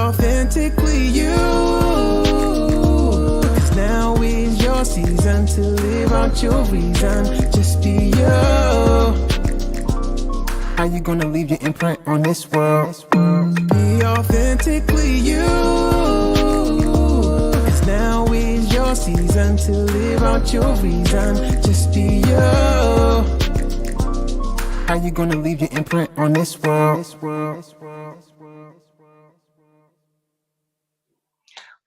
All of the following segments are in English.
authentically you. 'Cause now is your season to live out your reason. Just be you. How you gonna leave your imprint on this world? Be authentically you. 'Cause now is your season to live out your reason. Just be you. How you gonna leave your imprint on this world?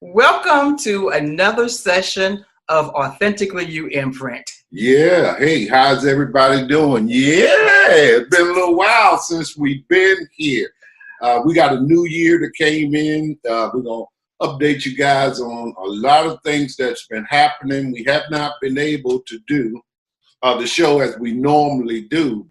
Welcome to another session of Authentically You Imprint. Yeah. Hey, how's everybody doing? Yeah, it's been a little while since we've been here. We got a new year that came in. We're going to update you guys on a lot of things that's been happening. We have not been able to do the show as we normally do.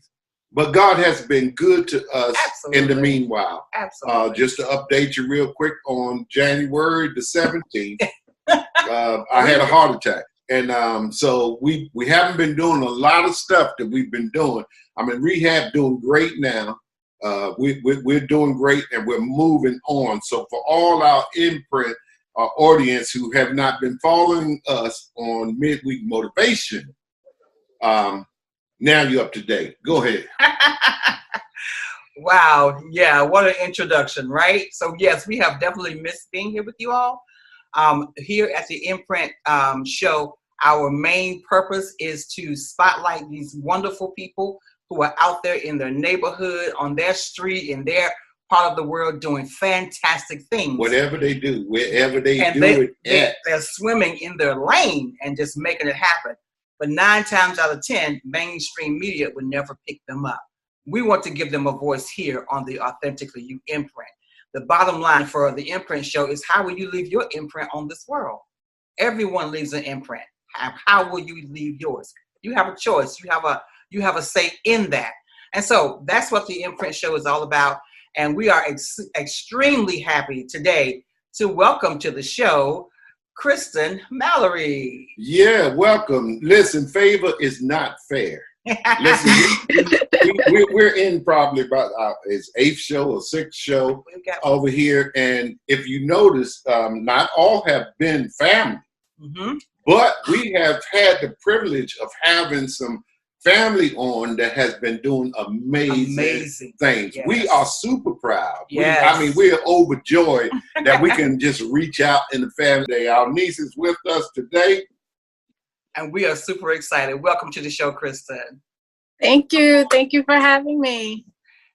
But God has been good to us. Absolutely. In the meanwhile. Absolutely. Just to update you real quick, on January the 17th, I had a heart attack. And so we haven't been doing a lot of stuff that we've been doing. I'm in rehab, doing great now. We're doing great, and we're moving on. So for all our imprint audience who have not been following us on Midweek Motivation, now you're up to date. Go ahead. Wow. Yeah. What an introduction, right? So yes, we have definitely missed being here with you all. Here at the Imprint show, our main purpose is to spotlight these wonderful people who are out there in their neighborhood, on their street, in their part of the world, doing fantastic things. Whatever they do, wherever they do it, they're swimming in their lane and just making it happen. But 9 times out of 10, mainstream media would never pick them up. We want to give them a voice here on the Authentically You Imprint. The bottom line for the Imprint show is, how will you leave your imprint on this world? Everyone leaves an imprint. How will you leave yours? You have a choice. You have a say in that. And so that's what the Imprint show is all about. And we are extremely happy today to welcome to the show Kristen Mallory. Yeah, welcome. Listen, favor is not fair. Listen, we're in probably about his 8th show or 6th show over here. And if you notice, not all have been family, but we have had the privilege of having some family on that has been doing amazing things. Yes. We are super proud. Yes. We are overjoyed that we can just reach out in the family. Our niece is with us today. And we are super excited. Welcome to the show, Kristen. Thank you. Thank you for having me.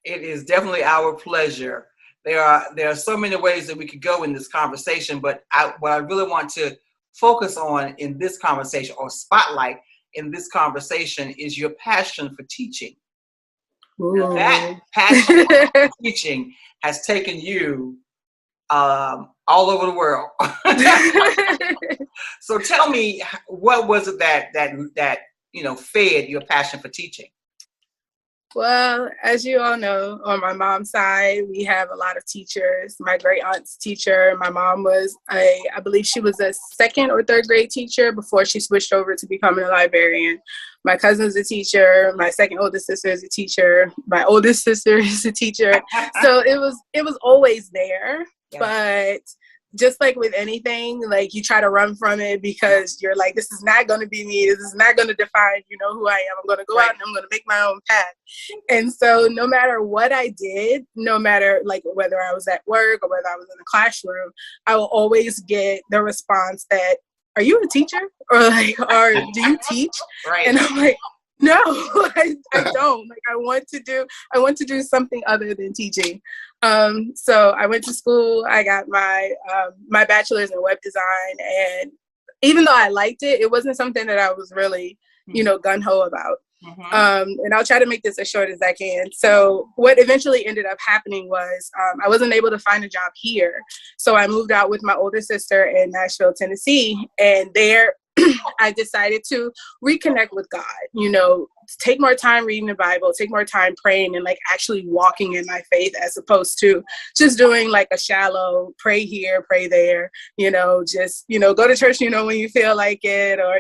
It is definitely our pleasure. There are so many ways that we could go in this conversation, but what I really want to focus on in this conversation, or spotlight in this conversation, is your passion for teaching. That passion for teaching has taken you all over the world. So tell me, what was it that fed your passion for teaching? Well, as you all know, on my mom's side, we have a lot of teachers. My great aunt's teacher. My mom was I believe she was a 2nd or 3rd grade teacher before she switched over to becoming a librarian. My cousin's a teacher. My second oldest sister is a teacher. My oldest sister is a teacher. So it was always there. Yeah. But just like with anything, like, you try to run from it because you're like, this is not going to be me. This is not going to define, who I am. I'm going to go out and I'm going to make my own path. And so no matter what I did, no matter like whether I was at work or whether I was in the classroom, I will always get the response that, are you a teacher? Or do you teach? Right. And I'm like, no, I don't. Like, I want to do something other than teaching. So I went to school. I got my bachelor's in web design, and even though I liked it, it wasn't something that I was really, gung-ho about. And I'll try to make this as short as I can. So what eventually ended up happening was I wasn't able to find a job here. So I moved out with my older sister in Nashville, Tennessee, and there I decided to reconnect with God, take more time reading the Bible, take more time praying and like actually walking in my faith, as opposed to just doing like a shallow pray here, pray there, just, go to church, when you feel like it, or,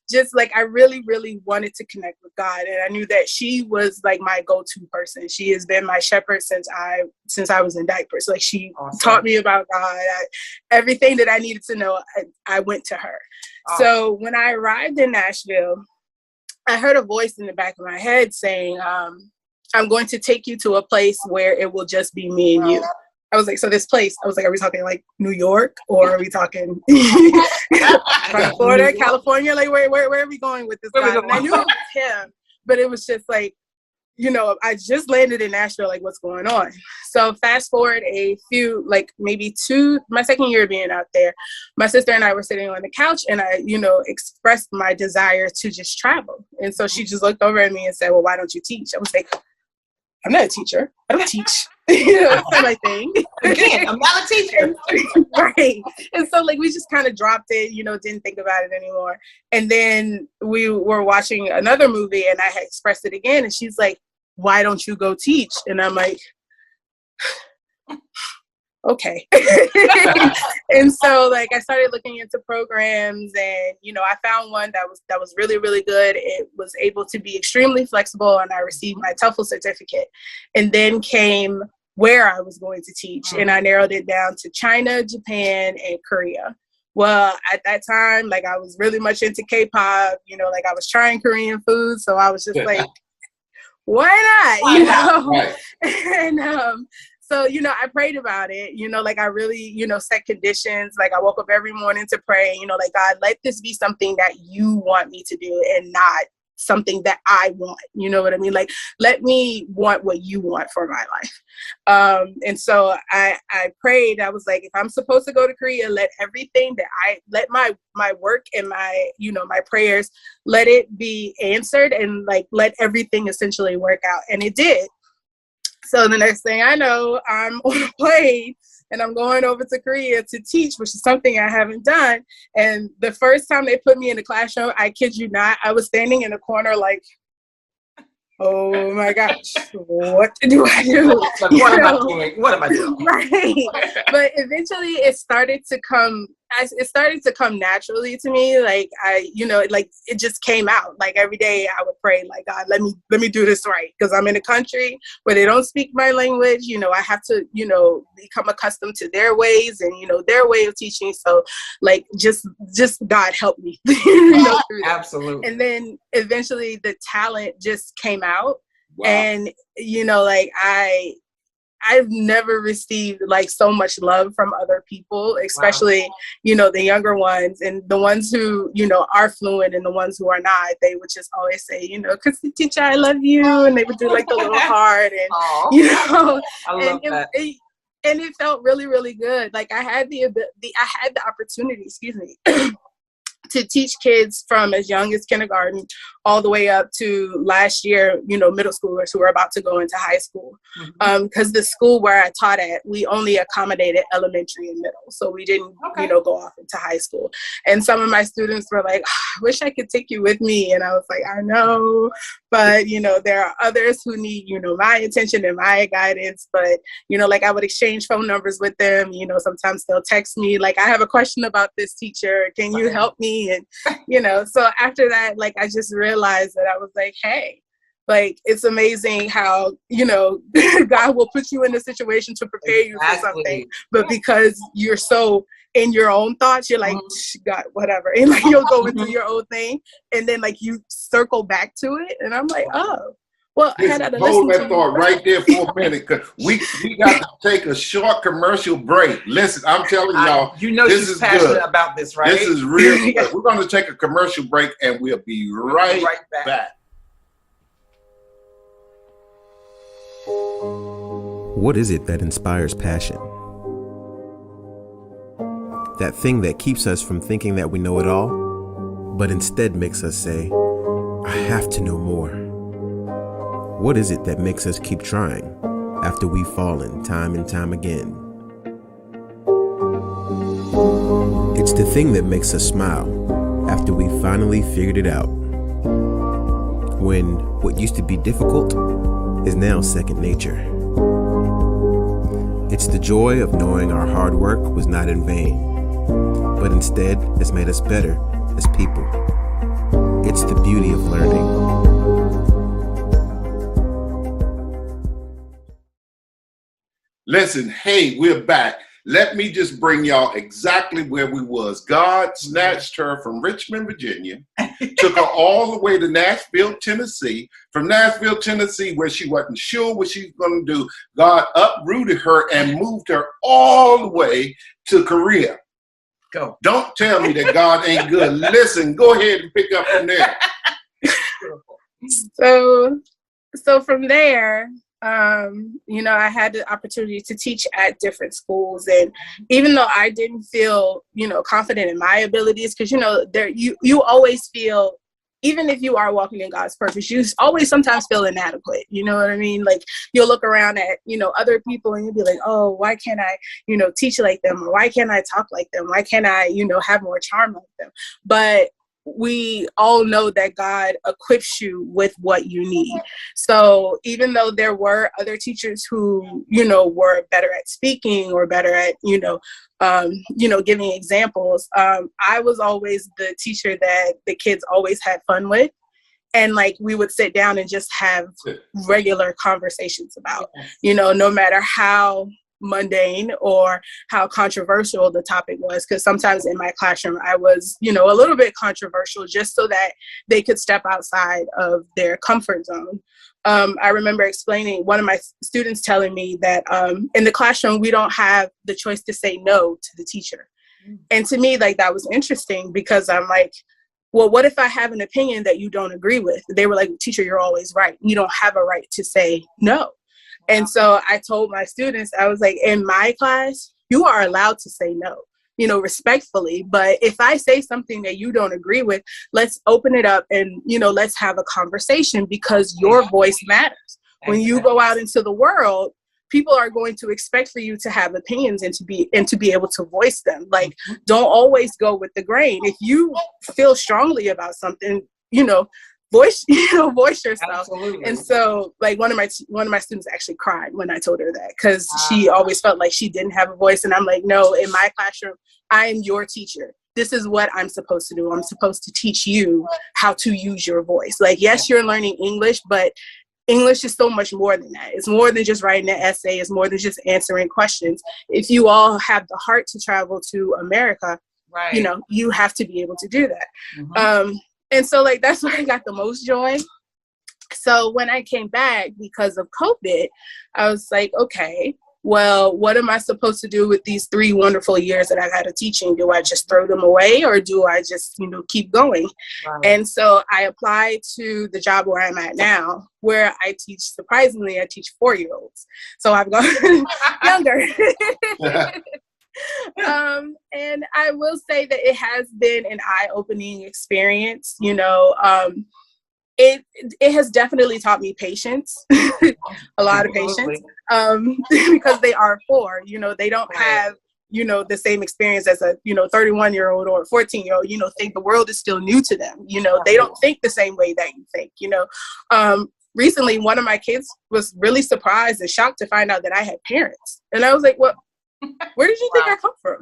just like I really, really wanted to connect with God. And I knew that she was like my go-to person. She has been my shepherd since I was in diapers. Like she taught me about God. Everything that I needed to know, I went to her. So when I arrived in Nashville, I heard a voice in the back of my head saying, I'm going to take you to a place where it will just be me and you. I was like, so this place, I was like, are we talking like New York, or are we talking Florida, California? Like, where are we going with this guy? And I knew it was him, but it was just like, I just landed in Nashville, like what's going on? So fast forward my second year being out there, my sister and I were sitting on the couch and I, expressed my desire to just travel. And so she just looked over at me and said, well, why don't you teach? I was like, I'm not a teacher. I don't teach. It's not my thing. Again, I'm not a teacher. Right. And so like we just kind of dropped it, didn't think about it anymore. And then we were watching another movie and I had expressed it again. And she's like, why don't you go teach? And I'm like, okay. And so like I started looking into programs and, I found one that was really, really good. It was able to be extremely flexible and I received my TOEFL certificate. And then came where I was going to teach. And I narrowed it down to China, Japan, and Korea. Well, at that time, like I was really much into K-pop, like I was trying Korean food. So I was just like, why not? Right. And so, I prayed about it, like I really, set conditions. Like I woke up every morning to pray, like, God, let this be something that you want me to do and not something that I want. You know what I mean? Like, let me want what you want for my life. And so I prayed. I was like, if I'm supposed to go to Korea, let everything let my work and my, my prayers, let it be answered and like, let everything essentially work out. And it did. So the next thing I know, I'm on a plane and I'm going over to Korea to teach, which is something I haven't done. And the first time they put me in the classroom, I kid you not, I was standing in a corner like, oh my gosh, what do I do? Like, what am I doing? What am I doing? Right. But eventually it started to come naturally to me. Like like it just came out. Like every day I would pray, like, God, let me do this right. Because I'm in a country where they don't speak my language. I have to, become accustomed to their ways and, their way of teaching. So like, just God help me. Through that. Absolutely. And then eventually the talent just came out. Wow. And, like I've never received like so much love from other people, especially, the younger ones and the ones who, are fluent and the ones who are not. They would just always say, Christy teacher, I love you. And they would do like the little heart and, I love that. And it felt really, really good. Like I had the opportunity, excuse me, to teach kids from as young as kindergarten all the way up to last year, middle schoolers who are about to go into high school. Because the school where I taught at, we only accommodated elementary and middle. So we didn't, go off into high school. And some of my students were like, I wish I could take you with me. And I was like, I know, but, there are others who need, my attention and my guidance. But, like I would exchange phone numbers with them. Sometimes they'll text me, like, I have a question about this teacher. Can you help me? And, so after that, like, I just realized that I was like, hey, like, it's amazing how, God will put you in a situation to prepare you for something. But because you're so in your own thoughts, you're like, God, whatever. And like, you'll go into your own thing. And then like you circle back to it. And I'm like, oh, well, I had to hold listen that to thought right there for a minute, because we got to take a short commercial break. Listen, I'm telling y'all, this she's passionate good. About this, right? This is really good. We're going to take a commercial break, and we'll be right back. What is it that inspires passion? That thing that keeps us from thinking that we know it all, but instead makes us say, I have to know more. What is it that makes us keep trying after we've fallen time and time again? It's the thing that makes us smile after we've finally figured it out. when what used to be difficult is now second nature. It's the joy of knowing our hard work was not in vain, but instead has made us better as people. It's the beauty of learning. Listen, hey, we're back. Let me just bring y'all exactly where we was. God snatched her from Richmond, Virginia, took her all the way to Nashville, Tennessee. From Nashville, Tennessee, where she wasn't sure what she was going to do, God uprooted her and moved her all the way to Korea. Go. Don't tell me that God ain't good. Listen, go ahead and pick up from there. So from there, I had the opportunity to teach at different schools, and even though I didn't feel, confident in my abilities, because you always feel, even if you are walking in God's purpose, you always sometimes feel inadequate. You know what I mean? Like, you'll look around at, other people and you'll be like, oh, why can't I, teach like them? Or why can't I talk like them? Why can't I, have more charm like them? But we all know that God equips you with what you need. So even though there were other teachers who, were better at speaking or better at, giving examples, I was always the teacher that the kids always had fun with. And we would sit down and just have regular conversations about, no matter how mundane or how controversial the topic was, because sometimes in my classroom I was a little bit controversial, just so that they could step outside of their comfort zone. I remember explaining, one of my students telling me that in the classroom we don't have the choice to say no to the teacher. And to me, that was interesting, because I'm like, well, what if I have an opinion that you don't agree with? They were like, teacher, you're always right. You don't have a right to say no. And so I told my students, I was like, in my class, you are allowed to say no, respectfully. But if I say something that you don't agree with, let's open it up and, let's have a conversation, because your voice matters. When you go out into the world, people are going to expect for you to have opinions and to be able to voice them. Don't always go with the grain. If you feel strongly about something, voice yourself. Absolutely. And so one of my students actually cried when I told her that, because she always felt like she didn't have a voice. And I'm like, no, in my classroom, I am your teacher. This is what I'm supposed to do. I'm supposed to teach you how to use your voice. Yes, you're learning English, but English is so much more than that. It's more than just writing an essay. It's more than just answering questions. If you all have the heart to travel to America, right, you have to be able to do that. Mm-hmm. And so that's where I got the most joy. So when I came back because of COVID, I was like, okay, well, what am I supposed to do with these 3 wonderful years that I've had of teaching? Do I just throw them away, or do I just, keep going? Wow. And so I applied to the job where I'm at now, where I teach, surprisingly, I teach 4-year-olds. So I've gone younger. And I will say that it has been an eye-opening experience. It has definitely taught me patience, a lot of patience, because they are 4. They don't have the same experience as a 31-year-old or a 14-year-old. Think the world is still new to them. They don't think the same way that you think. Recently, one of my kids was really surprised and shocked to find out that I had parents, and I was like, "What? Where did you think I come from?"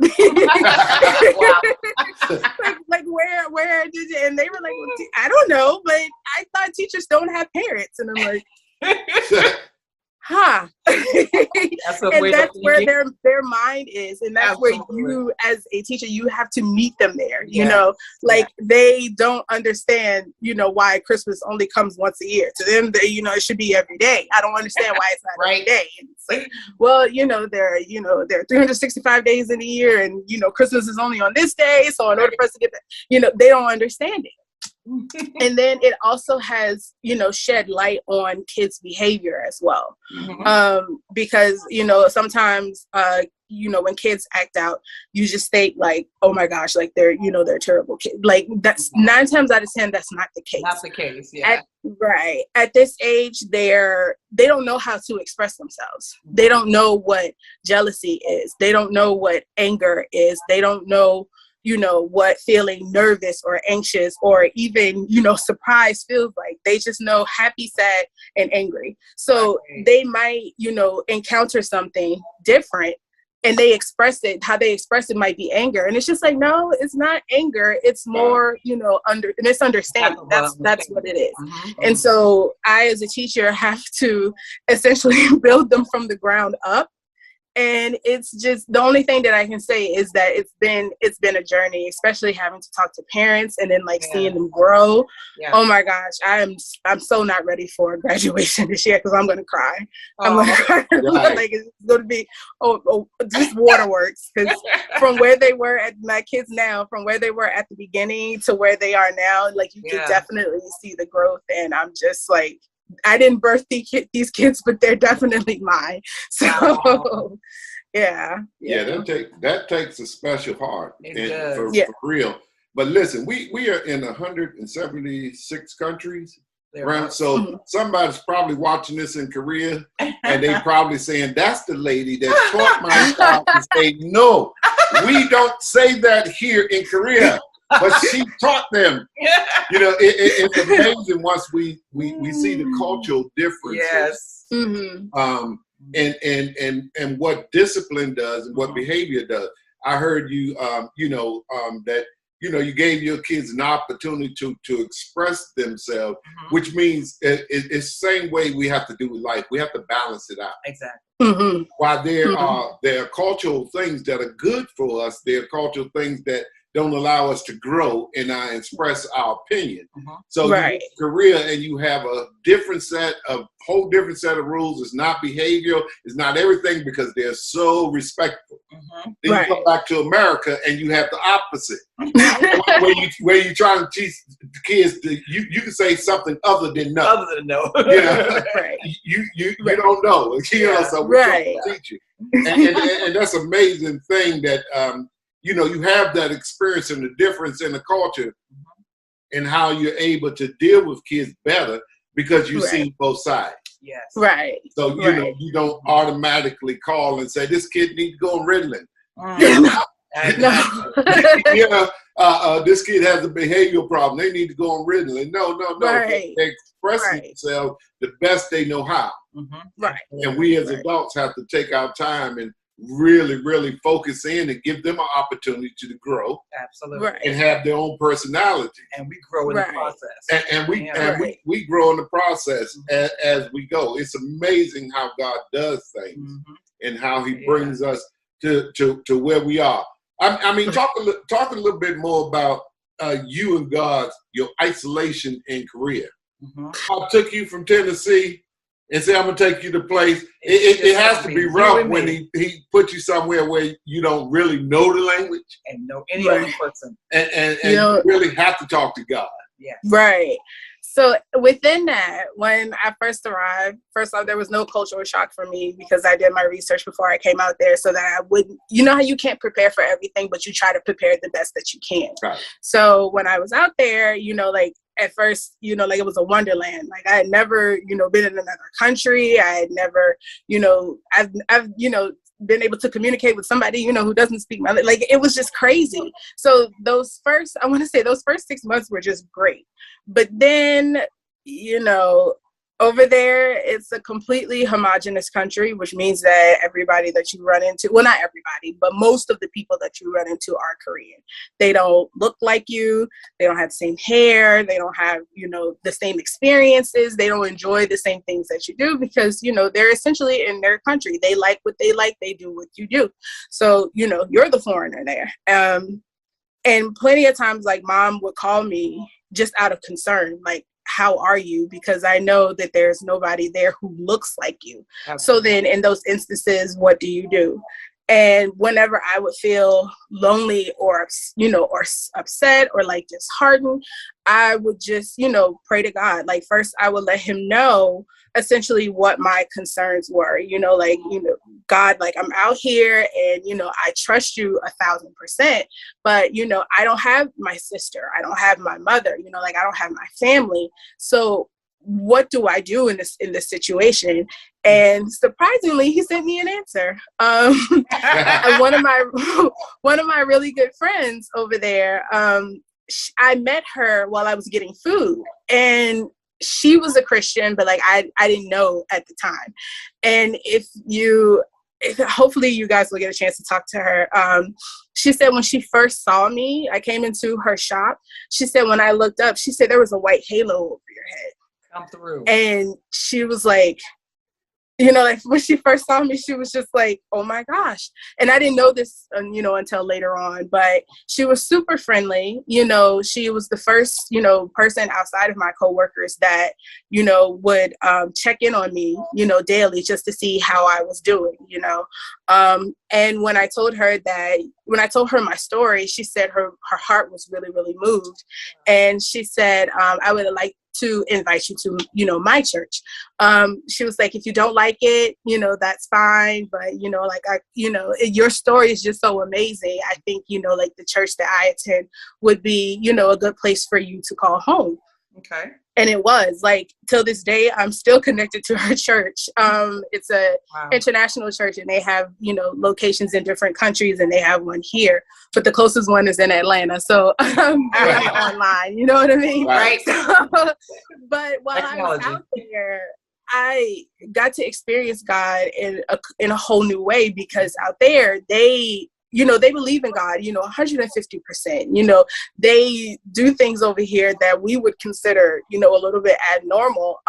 Where did you? And they were like, well, I don't know, but I thought teachers don't have parents. And I'm like, huh. And that's where their mind is. And that's Absolutely. Where you, as a teacher, you have to meet them there. They don't understand, why Christmas only comes once a year. To them, it should be every day. I don't understand why it's not right. every day. And it's like, well, there are 365 days in a year, and Christmas is only on this day. So in order for us to get that, they don't understand it. And then it also has, shed light on kids' behavior as well. Mm-hmm. Because, sometimes, when kids act out, you just think like, oh my gosh, they're terrible kids. That's 9 times out of 10, that's not the case. Not the case, yeah. At this age, they don't know how to express themselves. They don't know what jealousy is. They don't know what anger is. They don't know you know, what feeling nervous or anxious or even, you know, surprised feels like. They just know happy, sad, and angry. So they might, you know, encounter something different and they express it, how they express it might be anger. And it's just like, no, it's not anger. It's more, you know, misunderstanding. That's what it is. And so I, as a teacher, have to essentially build them from the ground up. And it's just, the only thing that I can say is that it's been a journey, especially having to talk to parents and then like seeing them grow. Oh my gosh, I'm so not ready for graduation this year because I'm gonna cry. I'm gonna cry. Like it's gonna be just waterworks, because from where they were at, my kids now, from where they were at the beginning to where they are now, like you can definitely see the growth. And I'm just like, I didn't birth these kids, but they're definitely mine. So, that takes a special heart for real. But listen, we are in 176 countries. Right? So somebody's probably watching this in Korea, and they probably saying, "That's the lady that taught my child to say no." We don't say that here in Korea. But she taught them. You know, it's amazing once we see the cultural differences. And what discipline does and what behavior does. I heard you, that you gave your kids an opportunity to express themselves, which means it's the same way we have to do with life. We have to balance it out. Exactly. While there are cultural things that are good for us, there are cultural things that don't allow us to grow and express our opinion. So you go to Korea and you have a whole different set of rules. It's not behavioral. It's not everything because they're so respectful. Then you come back to America and you have the opposite. where you trying to teach the kids you can say something other than no. Other than no. You don't know. So we're trying to teach you. And that's an amazing thing that you have that experience and the difference in the culture and how you're able to deal with kids better because you see both sides. Yes. Right. So, you don't automatically call and say, this kid needs to go on Ritalin. This kid has a behavioral problem. They need to go on Ritalin. No. They express themselves the best they know how. And we as adults have to take our time and really, really focus in and give them an opportunity to grow. Absolutely. And have their own personality. And we grow in the process. And we grow in the process as we go. It's amazing how God does things and how he brings us to where we are. I mean, talk a little bit more about you and your isolation in Korea. I took you from Tennessee and say, I'm going to take you to place. It has to be rough when he put you somewhere where you don't really know the language. And know any other person. And you really have to talk to God. Yes. Right. So within that, when I first arrived, first off, there was no cultural shock for me because I did my research before I came out there so that I wouldn't, you know how you can't prepare for everything, but you try to prepare the best that you can. Right. So when I was out there, at first, like it was a wonderland. Like I had never, been in another country. I had never, I've been able to communicate with somebody, who doesn't speak my language. Like it was just crazy. So those first 6 months were just great. But then, over there, it's a completely homogenous country, which means that everybody that you run into, well, not everybody, but most of the people that you run into are Korean. They don't look like you. They don't have the same hair. They don't have, the same experiences. They don't enjoy the same things that you do because, they're essentially in their country. They like what they like. They do what you do. So, you're the foreigner there. And plenty of times, like, mom would call me just out of concern, like, how are you? Because I know that there's nobody there who looks like you. Absolutely. So then in those instances, what do you do? And whenever I would feel lonely or upset or like disheartened, I would just, pray to God. Like first I would let him know essentially what my concerns were, God, like I'm out here and, I trust you 1,000%, but, I don't have my sister. I don't have my mother, I don't have my family. So what do I do in this situation? And surprisingly, he sent me an answer. One of my really good friends over there, I met her while I was getting food, and she was a Christian, but like I didn't know at the time. And hopefully you guys will get a chance to talk to her. She said when she first saw me, I came into her shop. She said when I looked up, she said there was a white halo over your head. Come through. And she was like, you know, like when she first saw me, she was just like, oh my gosh. And I didn't know this, you know, until later on, but she was super friendly. You know, she was the first, you know, person outside of my coworkers that, you know, would check in on me, you know, daily just to see how I was doing, you know. And when I told her my story, she said her heart was really, really moved. And she said, I would like to invite you to, you know, my church. She was like, if you don't like it, you know, that's fine. But, you know, like, your story is just so amazing. I think, you know, like the church that I attend would be, you know, a good place for you to call home. Okay. And it was like, till this day, I'm still connected to her church. It's a international church, and they have, you know, locations in different countries, and they have one here, but the closest one is in Atlanta. So I'm online, you know what I mean? Right. But while I was out there, I got to experience God in a whole new way, because out there, they believe in God, you know, 150%. You know, they do things over here that we would consider, you know, a little bit abnormal.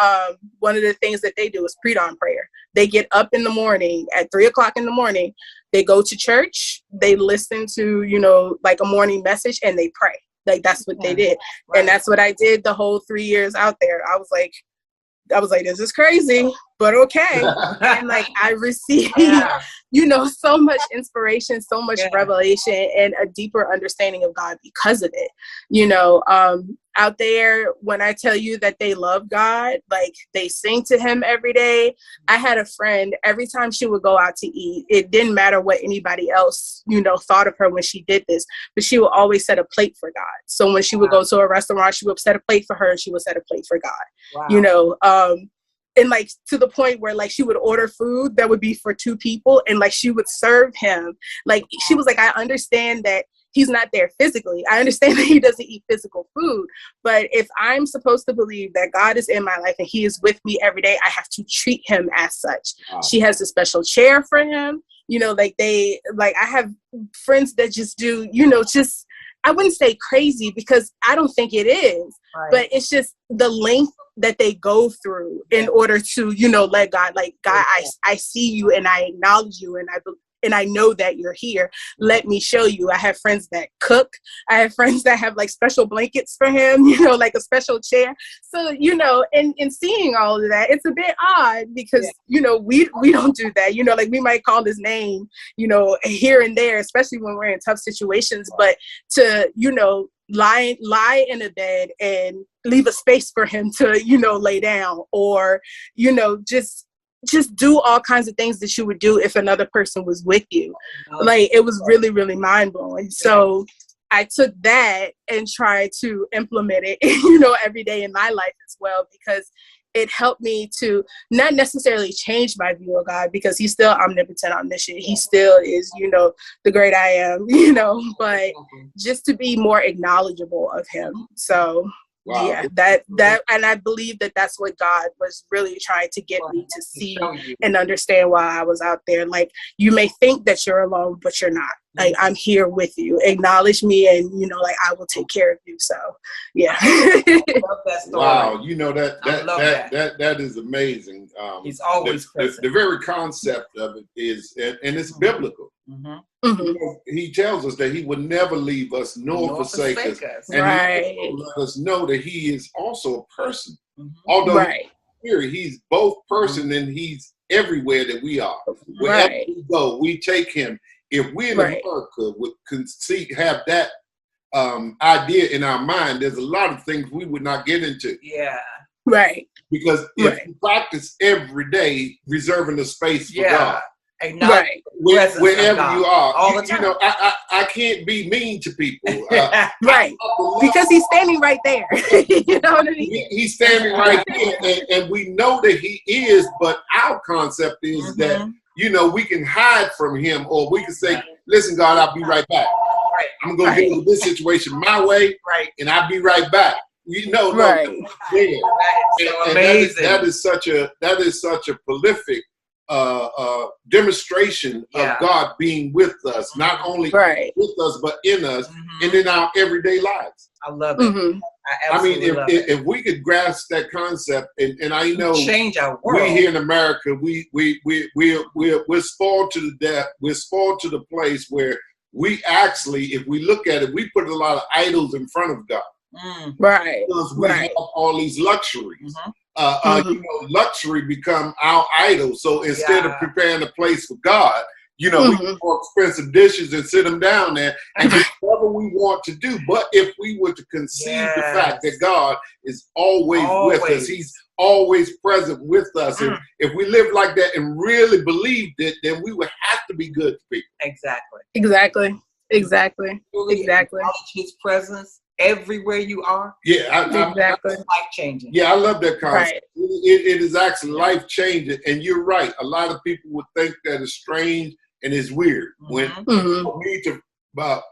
One of the things that they do is pre-dawn prayer. They get up in the morning at 3:00 in the morning. They go to church. They listen to, you know, like a morning message, and they pray. Like, that's what they did. Right. And that's what I did the whole 3 years out there. I was like, this is crazy, but okay. And like, I received, you know, so much inspiration, so much revelation, and a deeper understanding of God because of it. You know, out there, when I tell you that they love God, like they sing to him every day. I had a friend, every time she would go out to eat, it didn't matter what anybody else, you know, thought of her when she did this, but she would always set a plate for God. So when she would go to a restaurant, she would set a plate for her, and she would set a plate for God, you know, and like to the point where like she would order food that would be for 2 people, and like she would serve him. Like, she was like, I understand that he's not there physically. I understand that he doesn't eat physical food, but if I'm supposed to believe that God is in my life and he is with me every day, I have to treat him as such. Wow. She has a special chair for him. You know, like I have friends that just do, you know, just, I wouldn't say crazy, because I don't think it is, but it's just the length that they go through in order to, you know, let God, like, God, I see you, and I acknowledge you, and I know that you're here. Let me show you. I have friends that cook. I have friends that have like special blankets for him, you know, like a special chair. So, you know, and seeing all of that, it's a bit odd, because, you know, we don't do that. You know, like, we might call his name, you know, here and there, especially when we're in tough situations, but to, you know, lie in a bed and leave a space for him to, you know, lay down, or, you know, just do all kinds of things that you would do if another person was with you. Like, it was really, really mind blowing. So I took that and tried to implement it, you know, every day in my life as well, because it helped me to not necessarily change my view of God, because he's still omnipotent, omniscient. He still is, you know, the great I am, you know, but just to be more acknowledgeable of him. So yeah, that, and I believe that that's what God was really trying to get me to see and understand while I was out there. Like, you may think that you're alone, but you're not. Like, I'm here with you. Acknowledge me, and, you know, like, I will take care of you. So, yeah. I love that story. Wow, you know, that is amazing. He's always present. The very concept of it is, and it's biblical. Mm-hmm. He tells us that he would never leave us nor forsake us. And he let us know that he is also a person. Mm-hmm. Although he's both person and he's everywhere that we are. Wherever we go, we take him. If we in America would have that idea in our mind, there's a lot of things we would not get into. Yeah. Because if we practice every day reserving the space for God, Acknowledge Right. the presence of Wherever God you are. all the time. You know, I can't be mean to people. Right. Because he's standing right there. You know what I mean? He's standing right here, and we know that he is, but our concept is that, you know, we can hide from him, or we can say, listen, God, I'll be right back. Right. I'm going to deal with this situation my way, Right. and I'll be right back. You know, Right. there. That is so And amazing. that is such a prolific demonstration of God being with us, not only with us, but in us, and in our everyday lives. I love it. I mean, if we could grasp that concept, and I know change our world. We here in America, we're spoiled to the death. We're spoiled to the place where we actually, if we look at it, we put a lot of idols in front of God. Right. Because we have all these luxuries. You know, luxury become our idol. So instead of preparing a place for God, you know, we can more expensive dishes and sit them down there and do whatever we want to do. But if we were to conceive the fact that God is always with us, he's always present with us. And if we live like that and really believed it, then we would have to be good to people. Exactly. Acknowledge his presence everywhere you are. Exactly. Life changing. Yeah, I love that concept. It is actually life changing. And you're right. A lot of people would think that it's strange and it's weird. When you need to,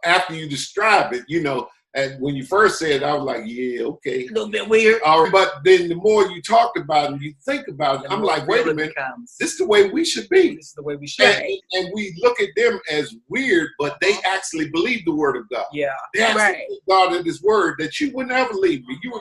after you describe it, you know, and when you first said it, I was like, yeah, okay. A little bit weird. But then the more you talk about it and you think about it, I'm like, wait a minute, this is the way we should be. This is the way we should be. And we look at them as weird, but they actually believe the word of God. Yeah. They actually believe God in his word, that you would never leave me. You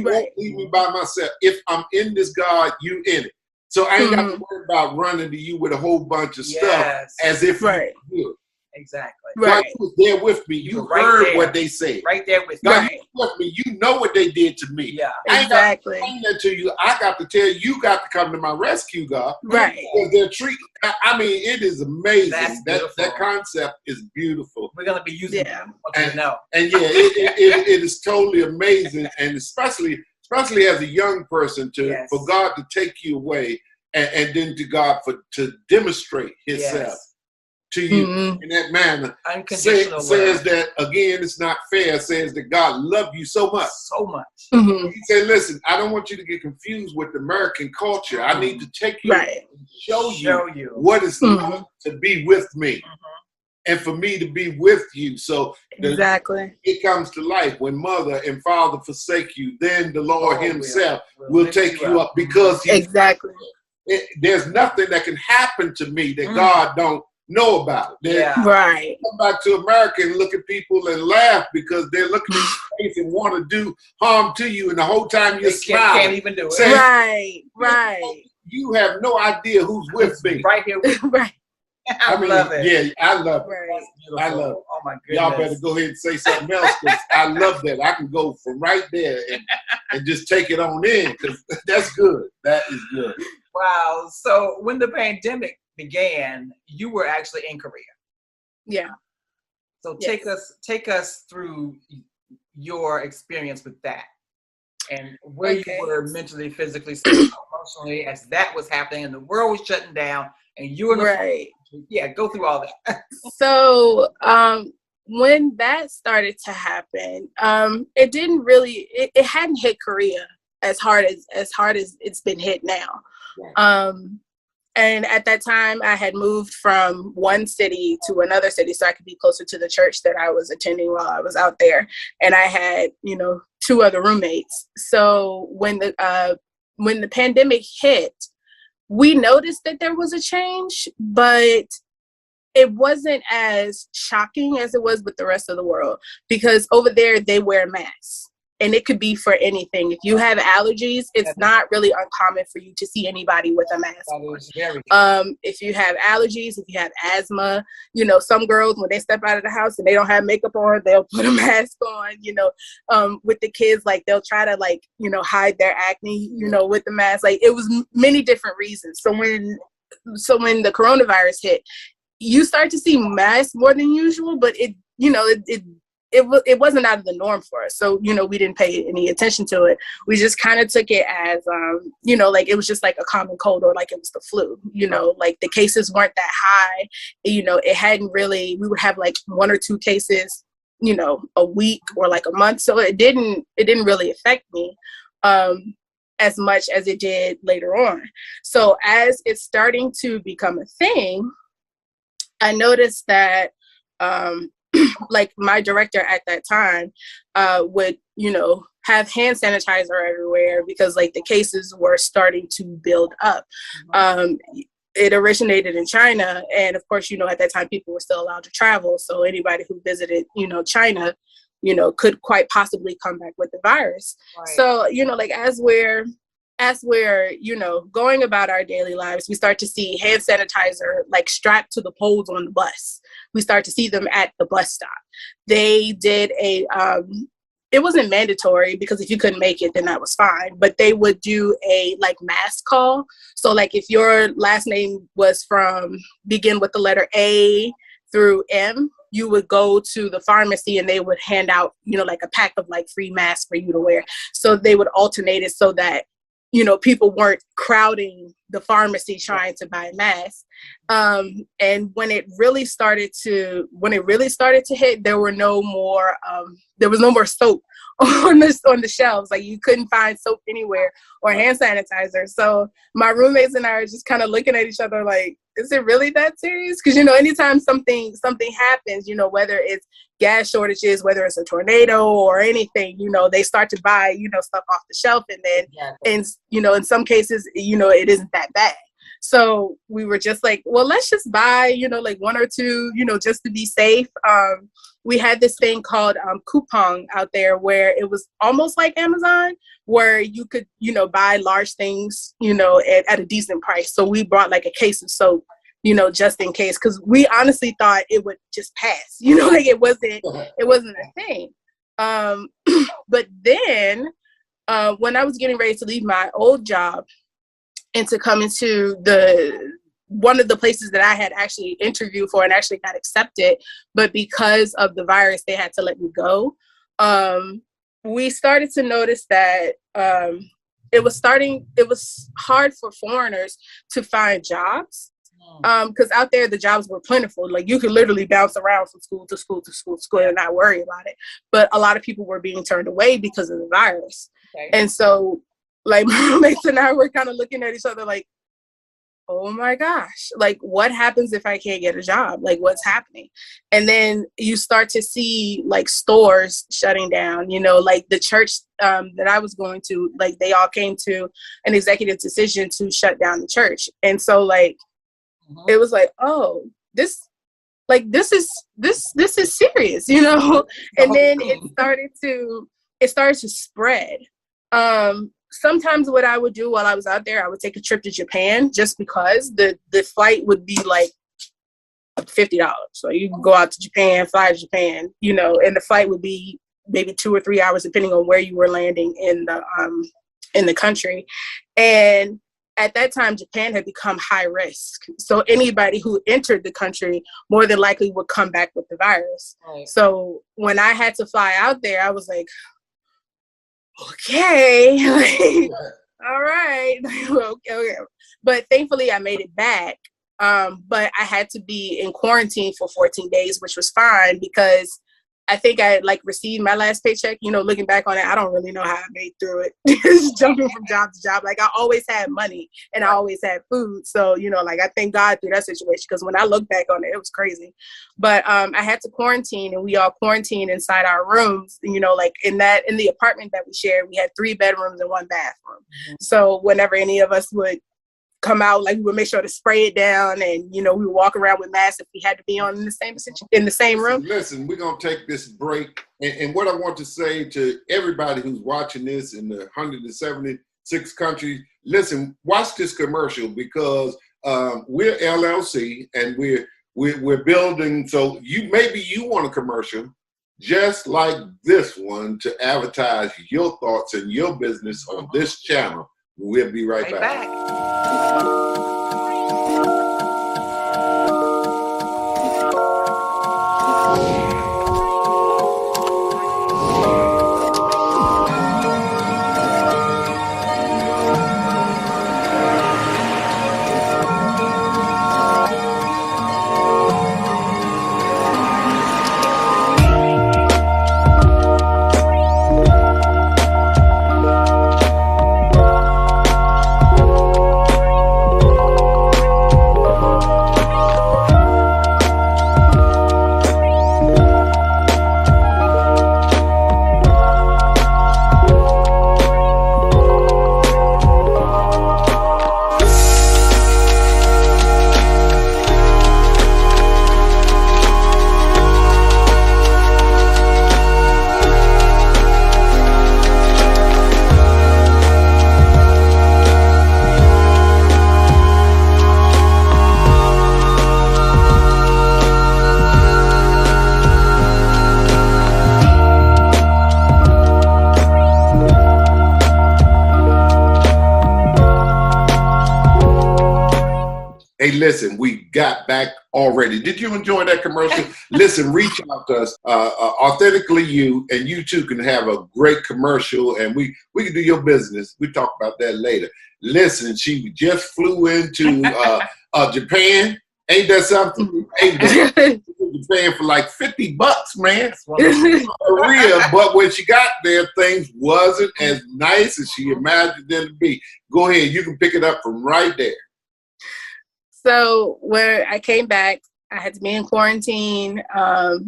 won't leave me by myself. If I'm in this, God, you in it. So I ain't got to worry about running to you with a whole bunch of stuff as if you're good. Exactly. God, you was there with me. You heard what they said. Right there with God, you with me. You know what they did to me. Yeah. I ain't got to explain that to you. I got to tell you, you got to come to my rescue, God. Right. Because they're treating. I mean, it is amazing. That's that concept is beautiful. We're gonna be using it. And yeah, it is totally amazing, and especially as a young person, for God to take you away, and then to God to demonstrate Himself to you in that manner. Unconditional says that again, it's not fair. Says that God loved you so much. He said, "Listen, I don't want you to get confused with American culture. I need to take you and show you what it's like to be with me." And for me to be with you. So it comes to life. When mother and father forsake you, then the Lord himself will take you up, because there's nothing that can happen to me that God don't know about. Come back to America and look at people and laugh because they're looking at your face and want to do harm to you, and the whole time you're smiling. Can't even do it. Saying, you have no idea who's with me. Right here with me. I love it. Yeah, I love it. I love it. Oh my goodness. Y'all better go ahead and say something else, because I love that. I can go from right there and just take it on in, because that's good. That is good. Wow. So when the pandemic began, you were actually in Korea. Yeah. So take us through your experience with that, and where you were mentally, physically, emotionally, as that was happening and the world was shutting down, and you were go through all that. So when that started to happen, it didn't really it hadn't hit Korea as hard as it's been hit now. And at that time I had moved from one city to another city so I could be closer to the church that I was attending while I was out there. And I had, 2 other roommates. So when the pandemic hit, we noticed that there was a change, but it wasn't as shocking as it was with the rest of the world, because over there they wear masks. And it could be for anything. If you have allergies, it's not really uncommon for you to see anybody with a mask on. If you have allergies, if you have asthma, some girls, when they step out of the house and they don't have makeup on, they'll put a mask on. With the kids, like they'll try to hide their acne, with the mask. Like it was many different reasons. So when the coronavirus hit, you start to see masks more than usual, but it it wasn't out of the norm for us. So, we didn't pay any attention to it. We just kind of took it as, like it was just like a common cold, or like it was the flu, like the cases weren't that high. It hadn't really, we would have like 1 or 2 cases, a week or like a month. So it didn't really affect me as much as it did later on. So as it's starting to become a thing, I noticed that, like my director at that time would, have hand sanitizer everywhere, because like the cases were starting to build up. It originated in China. And of course, at that time people were still allowed to travel. So anybody who visited, China, could quite possibly come back with the virus. Right. So, like as we're, going about our daily lives, we start to see hand sanitizer like strapped to the poles on the bus. We start to see them at the bus stop. They did it wasn't mandatory, because if you couldn't make it, then that was fine. But they would do a like mass call. So like if your last name was begin with the letter A through M, you would go to the pharmacy and they would hand out, like a pack of like free masks for you to wear. So they would alternate it so that, people weren't crowding the pharmacy trying to buy masks. And when it really started to hit, there was no more soap on the shelves. Like you couldn't find soap anywhere or hand sanitizer. So my roommates and I are just kind of looking at each other like, is it really that serious? Because, anytime something happens, whether it's gas shortages, whether it's a tornado or anything, they start to buy, stuff off the shelf. And then, in some cases, it isn't that bad. So we were just like, well, let's just buy, like 1 or 2, just to be safe. We had this thing called coupon out there, where it was almost like Amazon, where you could, buy large things, at a decent price. So we bought like a case of soap, just in case, because we honestly thought it would just pass, like it wasn't a thing. But then when I was getting ready to leave my old job and to come into one of the places that I had actually interviewed for and actually got accepted, but because of the virus, they had to let me go. We started to notice that it was hard for foreigners to find jobs. Because out there, the jobs were plentiful. Like you could literally bounce around from school to school to school to school and not worry about it. But a lot of people were being turned away because of the virus. Okay. And so like my roommates and I were kind of looking at each other like, oh my gosh, like what happens if I can't get a job? Like what's happening? And then you start to see like stores shutting down, like the church that I was going to, like they all came to an executive decision to shut down the church. And so like, it was like, oh, this is serious, and then it started to spread. Sometimes what I would do while I was out there, I would take a trip to Japan, just because the flight would be like $50. So you can go out to Japan, fly to Japan, and the flight would be maybe 2 or 3 hours, depending on where you were landing in the country. And at that time, Japan had become high risk. So anybody who entered the country more than likely would come back with the virus. Right. So when I had to fly out there, I was like, okay, all right. Okay. But thankfully I made it back. But I had to be in quarantine for 14 days, which was fine, because I think I received my last paycheck. Looking back on it, I don't really know how I made through it. Just jumping from job to job. Like I always had money and I always had food. So, I thank God through that situation, because when I look back on it, it was crazy. But I had to quarantine, and we all quarantined inside our rooms. In the apartment that we shared, we had 3 bedrooms and 1 bathroom. Mm-hmm. So whenever any of us would come out, we would make sure to spray it down, and we would walk around with masks if we had to be in the same room. Listen, we're gonna take this break, and what I want to say to everybody who's watching this in the 176 countries, listen, watch this commercial, because we're LLC and we're building. So you want a commercial just like this one to advertise your thoughts and your business on this channel. We'll be right back. listen, we got back already. Did you enjoy that commercial? Listen, reach out to us, Authentically You, and you too can have a great commercial, and we can do your business. We talk about that later. Listen, she just flew into Japan. Ain't that something? Ain't that? Japan for like $50, man. Korea, but when she got there, things wasn't as nice as she imagined them to be. Go ahead, you can pick it up from right there. So when I came back, I had to be in quarantine.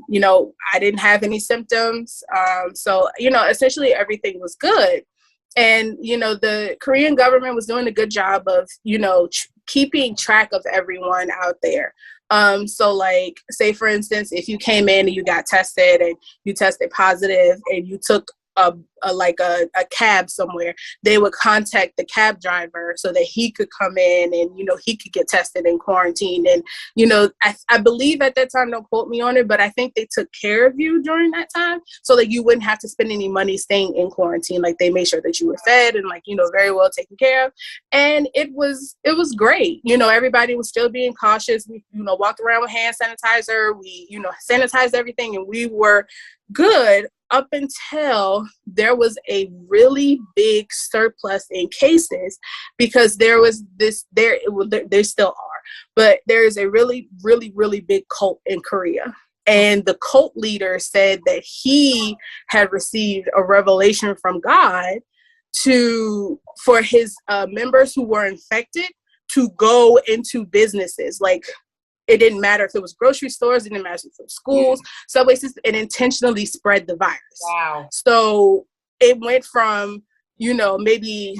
You know, I didn't have any symptoms. So, you know, essentially everything was good. And, you know, the Korean government was doing a good job of, you know, keeping track of everyone out there. So like, say, for instance, if you came in and you got tested and you tested positive and you took a cab somewhere, they would contact the cab driver so that he could come in and, you know, he could get tested and quarantined. And, you know, I believe at that time, don't quote me on it, but I think they took care of you during that time so that you wouldn't have to spend any money staying in quarantine. Like, they made sure that you were fed and, like, you know, very well taken care of. And it was great. You know, everybody was still being cautious. We, you know, walked around with hand sanitizer. We, you know, sanitized everything, and we were good up until there was a really big surplus in cases, because there was there still are, but there is a really, really, really big cult in Korea. And the cult leader said that he had received a revelation from God for his members who were infected to go into businesses. Like, it didn't matter if it was grocery stores, it didn't matter if it was schools, subway systems, and intentionally spread the virus. Wow. So it went from, you know, maybe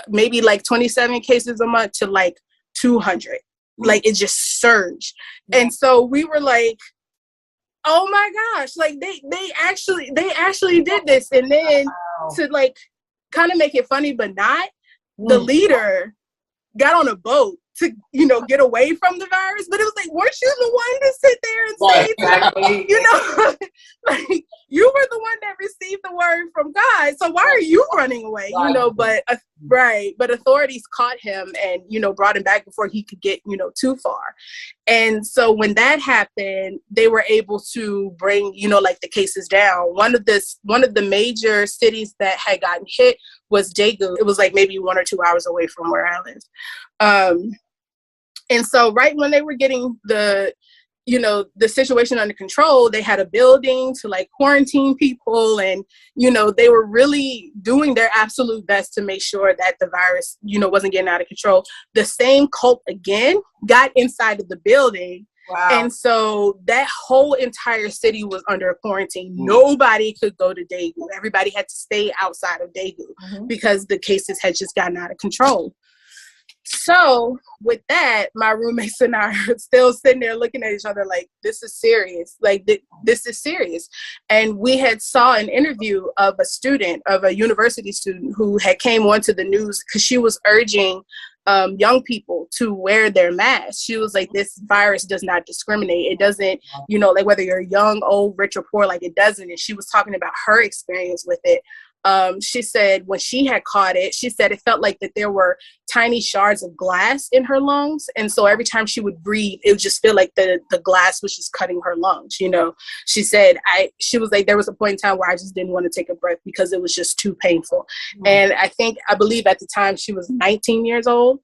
like 27 cases a month to like 200. Like, it just surged. Yeah. And so we were like, oh my gosh, like they actually did this. And then to like kind of make it funny, but not, the leader got on a boat to, you know, get away from the virus. But it was like, weren't you the one to sit there and say, you know, like, you were the one that received the word from God. So why are you running away? You know, but authorities caught him and, you know, brought him back before he could get, you know, too far. And so when that happened, they were able to bring, you know, like, the cases down. One of the major cities that had gotten hit was Daegu. It was like maybe 1 or 2 hours away from where I live. And so right when they were getting the situation under control, they had a building to like quarantine people. And, you know, they were really doing their absolute best to make sure that the virus, you know, wasn't getting out of control. The same cult again got inside of the building. Wow. And so that whole entire city was under quarantine. Nobody could go to Daegu. Everybody had to stay outside of Daegu because the cases had just gotten out of control. So with that, my roommates and I are still sitting there looking at each other like, this is serious. Like, this is serious. And we had saw an interview of a university student who had came onto the news because she was urging young people to wear their masks. She was like, this virus does not discriminate. It doesn't, you know, like, whether you're young, old, rich, or poor, like, it doesn't. And she was talking about her experience with it. She said when she had caught it, she said it felt like that there were tiny shards of glass in her lungs. And so every time she would breathe, it would just feel like the glass was just cutting her lungs. You know, she said, she was like, there was a point in time where I just didn't want to take a breath because it was just too painful. And I believe at the time she was 19 years old.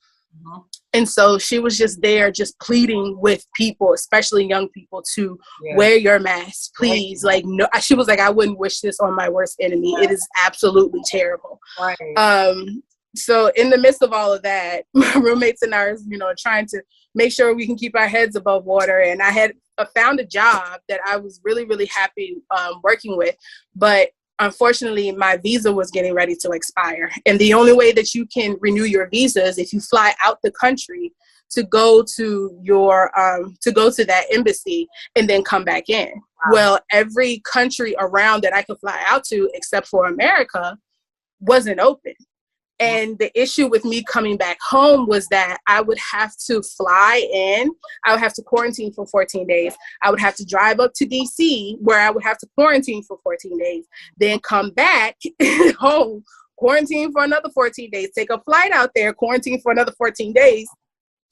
And so she was just there, just pleading with people, especially young people, to wear your mask, please. Like, no, she was like, I wouldn't wish this on my worst enemy. It is absolutely terrible. So in the midst of all of that, my roommates and I are, you know, trying to make sure we can keep our heads above water. And I had found a job that I was really, really happy working with, but unfortunately, my visa was getting ready to expire. And the only way that you can renew your visa is if you fly out the country to go to that embassy and then come back in. Wow. Well, every country around that I could fly out to, except for America, wasn't open. And the issue with me coming back home was that I would have to fly in. I would have to quarantine for 14 days. I would have to drive up to DC, where I would have to quarantine for 14 days, then come back home, quarantine for another 14 days, take a flight out there, quarantine for another 14 days,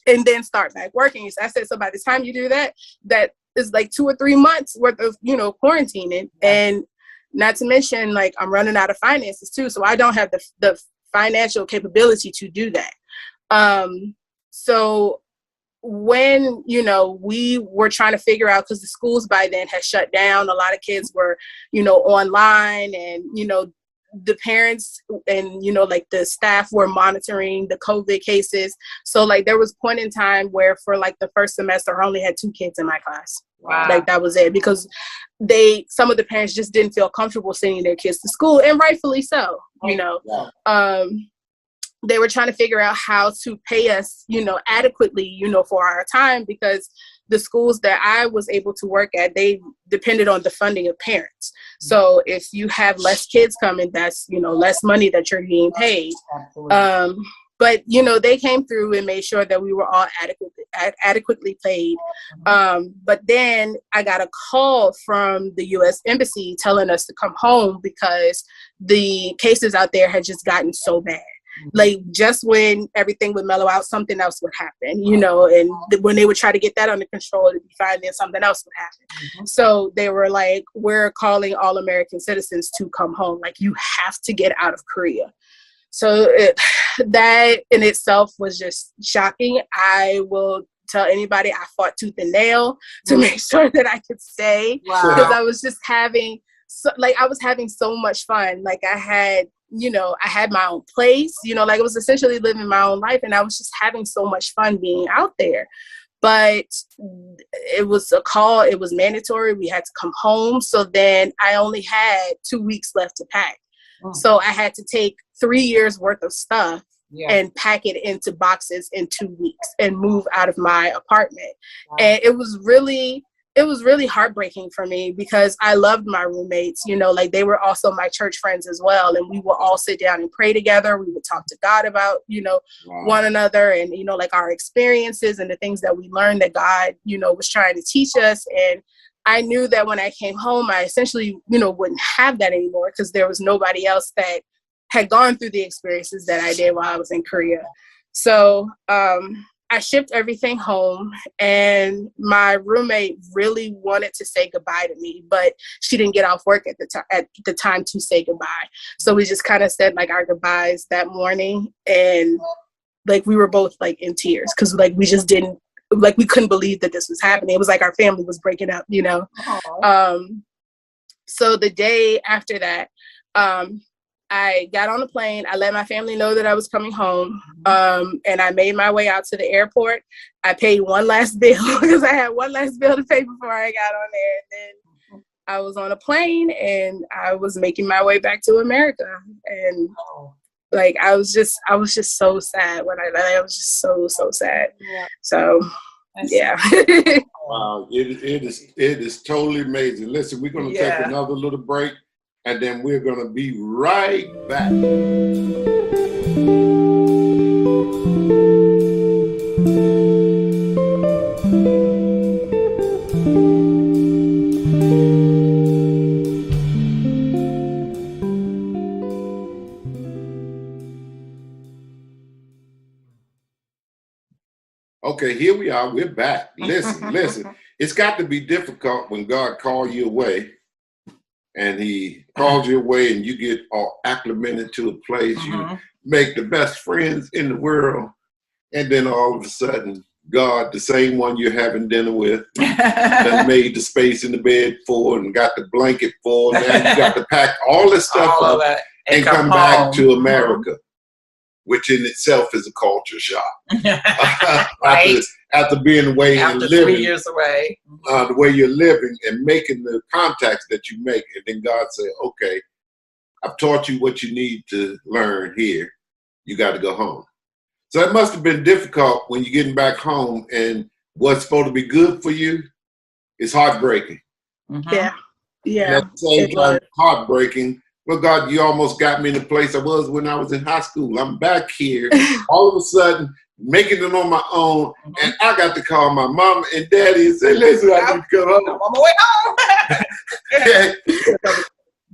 and then start back working. So I said, so by the time you do that, that is like 2 or 3 months worth of, quarantining. And not to mention, like, I'm running out of finances too. So I don't have the financial capability to do that. So when, we were trying to figure out, because the schools by then had shut down, a lot of kids were, online, and, the parents and, like the staff were monitoring the COVID cases. So like there was a point in time where for like the first semester, I only had 2 kids in my class. Wow. Like that was it, because some of the parents just didn't feel comfortable sending their kids to school, and rightfully so, they were trying to figure out how to pay us, adequately, for our time, because the schools that I was able to work at, they depended on the funding of parents. So if you have less kids coming, that's, less money that you're being paid. But, they came through and made sure that we were all adequately paid. But then I got a call from the U.S. Embassy telling us to come home because the cases out there had just gotten so bad. Like just when everything would mellow out, something else would happen, and when they would try to get that under control, it'd be fine, then something else would happen. So they were like, we're calling all American citizens to come home. Like, you have to get out of Korea. So that in itself was just shocking. I will tell anybody I fought tooth and nail to make sure that I could stay, because I was just having so much fun. Like I had my own place, like it was essentially living my own life, and I was just having so much fun being out there. But it was a call, it was mandatory, we had to come home. So then I only had 2 weeks left to pack. So I had to take 3 years worth of stuff and pack it into boxes in 2 weeks and move out of my apartment. And it was really heartbreaking for me, because I loved my roommates, like they were also my church friends as well. And we would all sit down and pray together. We would talk to God about, one another, and, like our experiences and the things that we learned that God, was trying to teach us. And I knew that when I came home, I essentially, wouldn't have that anymore, because there was nobody else that had gone through the experiences that I did while I was in Korea. So, I shipped everything home, and my roommate really wanted to say goodbye to me, but she didn't get off work at the time to say goodbye. So we just kind of said like our goodbyes that morning, and like we were both like in tears, because like we just didn't, like we couldn't believe that this was happening. It was like our family was breaking up, So the day after that, I got on the plane. I let my family know that I was coming home, and I made my way out to the airport. I paid one last bill, because I had one last bill to pay before I got on there. And then I was on a plane, and I was making my way back to America. And like I was just so sad when I was just so sad. So yeah. Wow, it is totally amazing. Listen, we're going to take another little break, and then we're going to be right back. Okay, here we are. We're back. Listen. It's got to be difficult when God calls you away, and he calls you away, and you get all acclimated to a place. You make the best friends in the world, and then all of a sudden, God, the same one you're having dinner with, that made the space in the bed for, and got the blanket for, and now you got to pack all this stuff up and come back to America, which in itself is a culture shock. Right. After being away and living, 3 years away, the way you're living and making the contacts that you make, and then God said, "Okay, I've taught you what you need to learn here. You got to go home." So it must have been difficult when you're getting back home, and what's supposed to be good for you is heartbreaking. Yeah. And at the same time, heartbreaking. Well, God, you almost got me in the place I was when I was in high school. I'm back here, all of a sudden, making it on my own, and I got to call my mom and daddy and say, "Listen, I need to come home. I'm on my way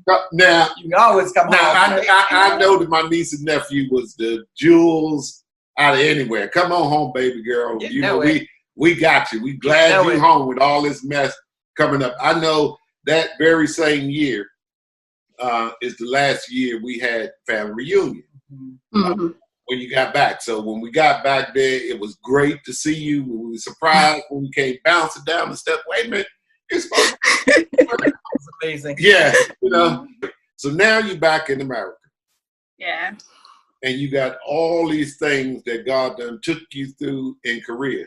home." Now, you always come home. I know that my niece and nephew was the jewels out of anywhere. Come on home, baby girl. You know, we got you. We glad you're home with all this mess coming up. I know that very same year is the last year we had family reunion. Mm-hmm. When you got back. So when we got back there, it was great to see you. We were surprised when we came bouncing down the step. Wait a minute. It's amazing. Yeah, you know. So now you're back in America. Yeah. And you got all these things that God done took you through in Korea.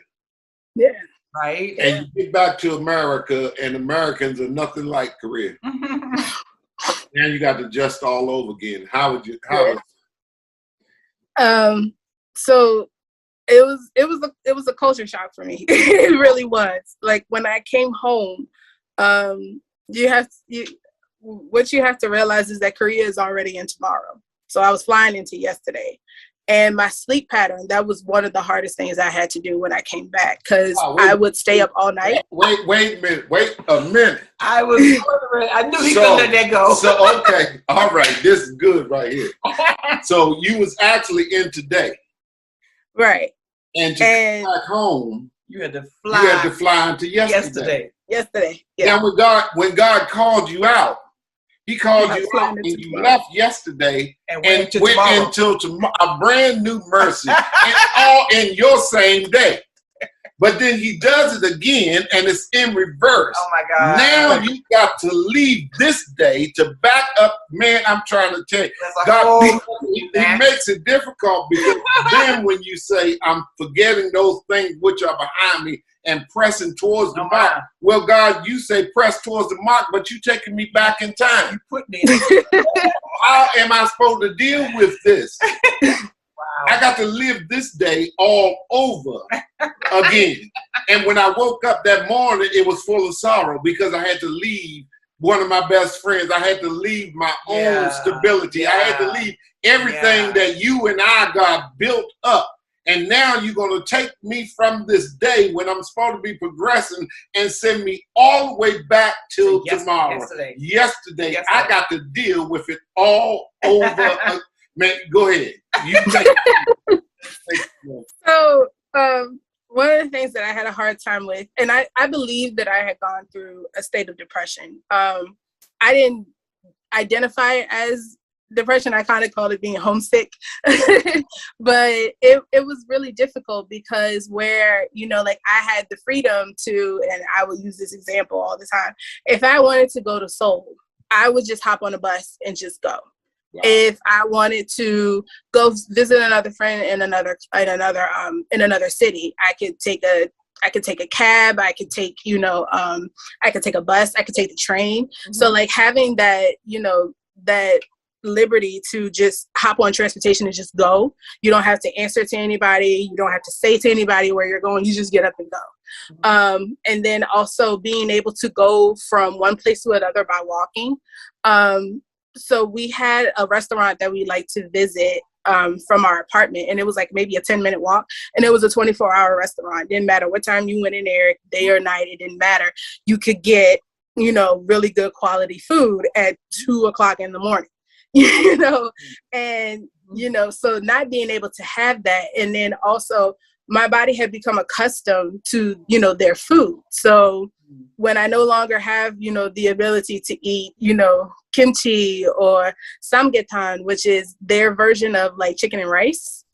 Yeah. Right. And you get back to America, and Americans are nothing like Korea. Now you got to adjust all over again. So it was a culture shock for me. It really was. Like when I came home, what you have to realize is that Korea is already in tomorrow. So I was flying into yesterday, and my sleep pattern, that was one of the hardest things I had to do when I came back, because I would stay up all night. Wait a minute. I was wondering. I knew he couldn't let that go. So, okay. All right. This is good right here. So you was actually in today. Right. And to come back home, you had to fly into yesterday. Yesterday. Yeah. Now when God called you out, he called you out and you left yesterday and went into a brand new mercy and all in your same day. But then he does it again, and it's in reverse. Oh, my God. Now you got to leave this day to back up. Man, I'm trying to tell you. God, he makes it difficult, because then when you say, I'm forgetting those things which are behind me and pressing towards the mark. Well, God, you say press towards the mark, but you taking me back in time. You put me in. How am I supposed to deal with this? Wow. I got to live this day all over again. And when I woke up that morning, it was full of sorrow, because I had to leave one of my best friends. I had to leave my own stability. I had to leave everything that you and I, God, built up. And now you're going to take me from this day when I'm supposed to be progressing and send me all the way back till tomorrow. Yesterday, I got to deal with it all over. Man, go ahead. You take it. So, one of the things that I had a hard time with, and I believe that I had gone through a state of depression. I didn't identify it as depression. I kind of called it being homesick. But it was really difficult, because where, like I had the freedom to, and I will use this example all the time, if I wanted to go to Seoul, I would just hop on a bus and just go. Wow. If I wanted to go visit another friend in another city, I could take a cab, I could take, I could take a bus, I could take the train. Mm-hmm. So like having that, that liberty to just hop on transportation and just go. You don't have to answer to anybody. You don't have to say to anybody where you're going. You just get up and go. Mm-hmm. And then also being able to go from one place to another by walking. So we had a restaurant that we like to visit from our apartment, and it was like maybe a 10-minute walk, and it was a 24-hour restaurant. Didn't matter what time you went in there, day or night, it didn't matter. You could get, really good quality food at 2:00 in the morning, and, so not being able to have that. And then also my body had become accustomed to, their food. So when I no longer have, the ability to eat, kimchi or samgyetang, which is their version of like chicken and rice,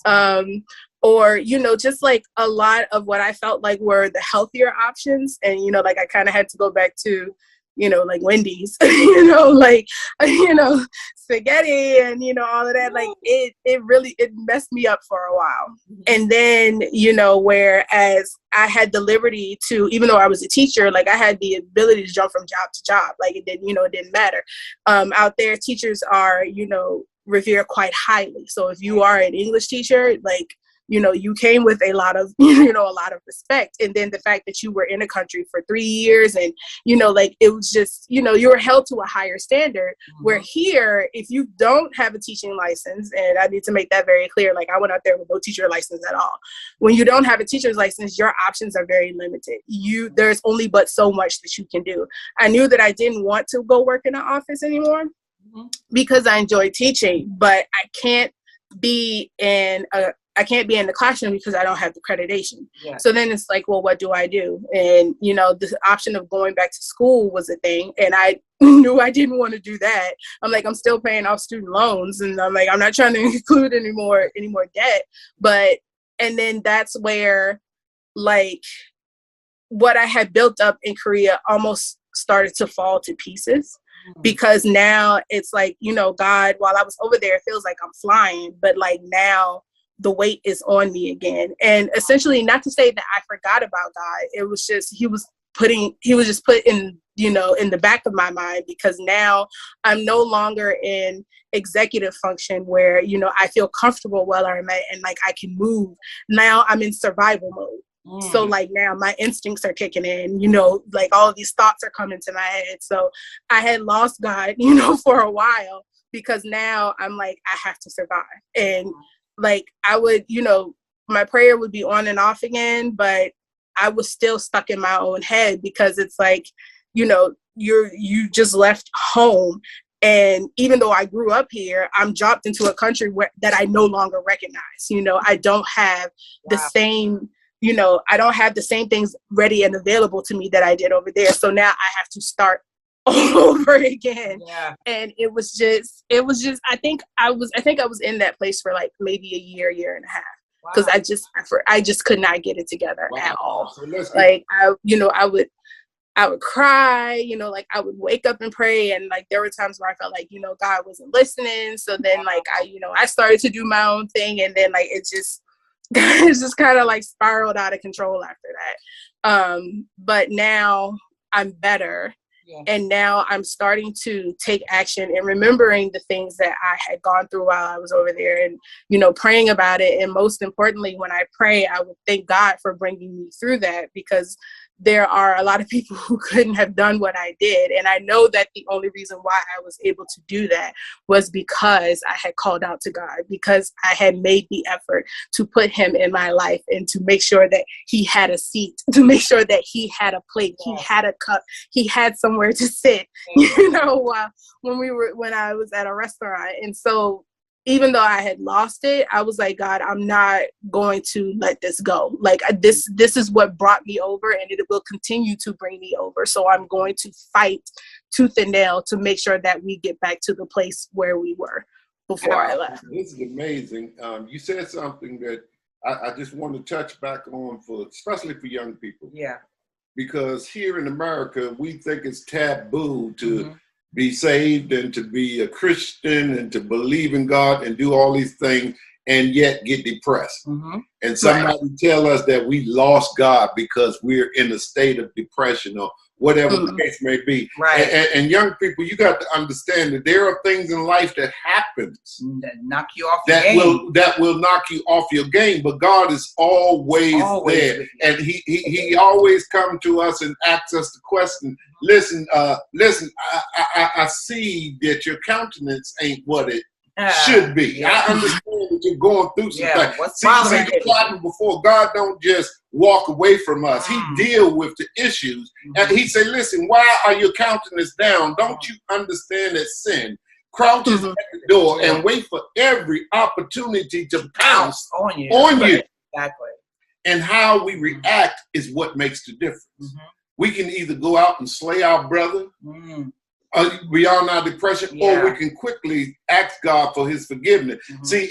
or, just like a lot of what I felt like were the healthier options. And, like I kind of had to go back to, like Wendy's, spaghetti and, all of that. Like it messed me up for a while. And then, whereas I had the liberty to, even though I was a teacher, like I had the ability to jump from job to job. Like it didn't matter. Out there, teachers are, revered quite highly. So if you are an English teacher, like, you came with a lot of, a lot of respect. And then the fact that you were in a country for 3 years and, like it was just, you were held to a higher standard. Mm-hmm. Where here, if you don't have a teaching license, and I need to make that very clear, like I went out there with no teacher license at all. When you don't have a teacher's license, your options are very limited. There's only but so much that you can do. I knew that I didn't want to go work in an office anymore. Mm-hmm. Because I enjoy teaching, but I can't be in I can't be in the classroom because I don't have the accreditation. Yeah. So then it's like, well, what do I do? And, you know, the option of going back to school was a thing. And I knew I didn't want to do that. I'm like, I'm still paying off student loans. And I'm like, I'm not trying to include any more debt. And then that's where, like, what I had built up in Korea almost started to fall to pieces. Because now it's like, you know, God, while I was over there, it feels like I'm flying, but like now the weight is on me again. And essentially, not to say that I forgot about God, it was just, he was just put in, you know, in the back of my mind, because now I'm no longer in executive function where, you know, I feel comfortable where I'm at and like I can move. Now I'm in survival mode. So like now my instincts are kicking in, you know, like all of these thoughts are coming to my head. So I had lost God, you know, for a while, because now I'm like, I have to survive. And like I would, you know, my prayer would be on and off again, but I was still stuck in my own head, because it's like, you know, you just left home. And even though I grew up here, I'm dropped into a country that I no longer recognize. You know, I don't have the same, you know, I don't have the same things ready and available to me that I did over there. So now I have to start all over again. Yeah. And it was just, I think I was in that place for like maybe a year and a half. Because I just could not get it together at all. So like I would cry, you know, like I would wake up and pray, and like there were times where I felt like, you know, God wasn't listening. So then like I started to do my own thing, and then like it's just kind of like spiraled out of control after that. But now I'm better. Yeah. And now I'm starting to take action and remembering the things that I had gone through while I was over there, and, you know, praying about it. And most importantly, when I pray, I would thank God for bringing me through that, because there are a lot of people who couldn't have done what I did. And I know that the only reason why I was able to do that was because I had called out to God, because I had made the effort to put him in my life and to make sure that he had a seat, to make sure that he had a plate, he had a cup, he had somewhere to sit, you know, when I was at a restaurant. And so even though I had lost it, I was like, God, I'm not going to let this go. Like this is what brought me over, and it will continue to bring me over. So I'm going to fight tooth and nail to make sure that we get back to the place where we were before I left. This is amazing. You said something that I just want to touch back on, especially for young people. Yeah. Because here in America, we think it's taboo to be saved and to be a Christian and to believe in God and do all these things, and yet get depressed. And somebody tell us that we lost God because we're in a state of depression or whatever the case may be. Right. And young people, you got to understand that there are things in life that happens that knock you off your game. That will knock you off your game. But God is always there. And he always comes to us and asks us the question, listen, I see that your countenance ain't what it should be. Yeah. I understand that you're going through some things. What's bothering the problem before God don't just walk away from us. He deal with the issues. And he said, listen, why are your countenance down? Don't you understand that sin crouches at the door and wait for every opportunity to pounce on you? Exactly. And how we react is what makes the difference. We can either go out and slay our brother beyond our depression, or we can quickly ask God for his forgiveness. See,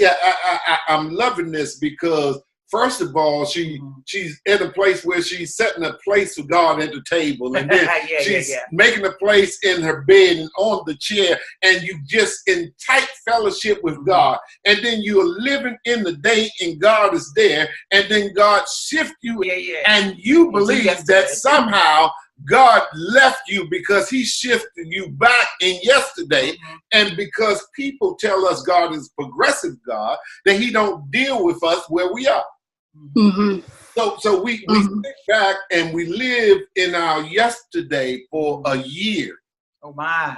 I'm loving this because, first of all, she's in a place where she's setting a place for God at the table, and then she's making a place in her bed and on the chair, and you just in tight fellowship with God. And then you're living in the day, and God is there, and then God shifts you, and you believe that somehow God left you because he shifted you back in yesterday. And because people tell us God is a progressive God, that he don't deal with us where we are. So we sit back and we live in our yesterday for a year. Oh my.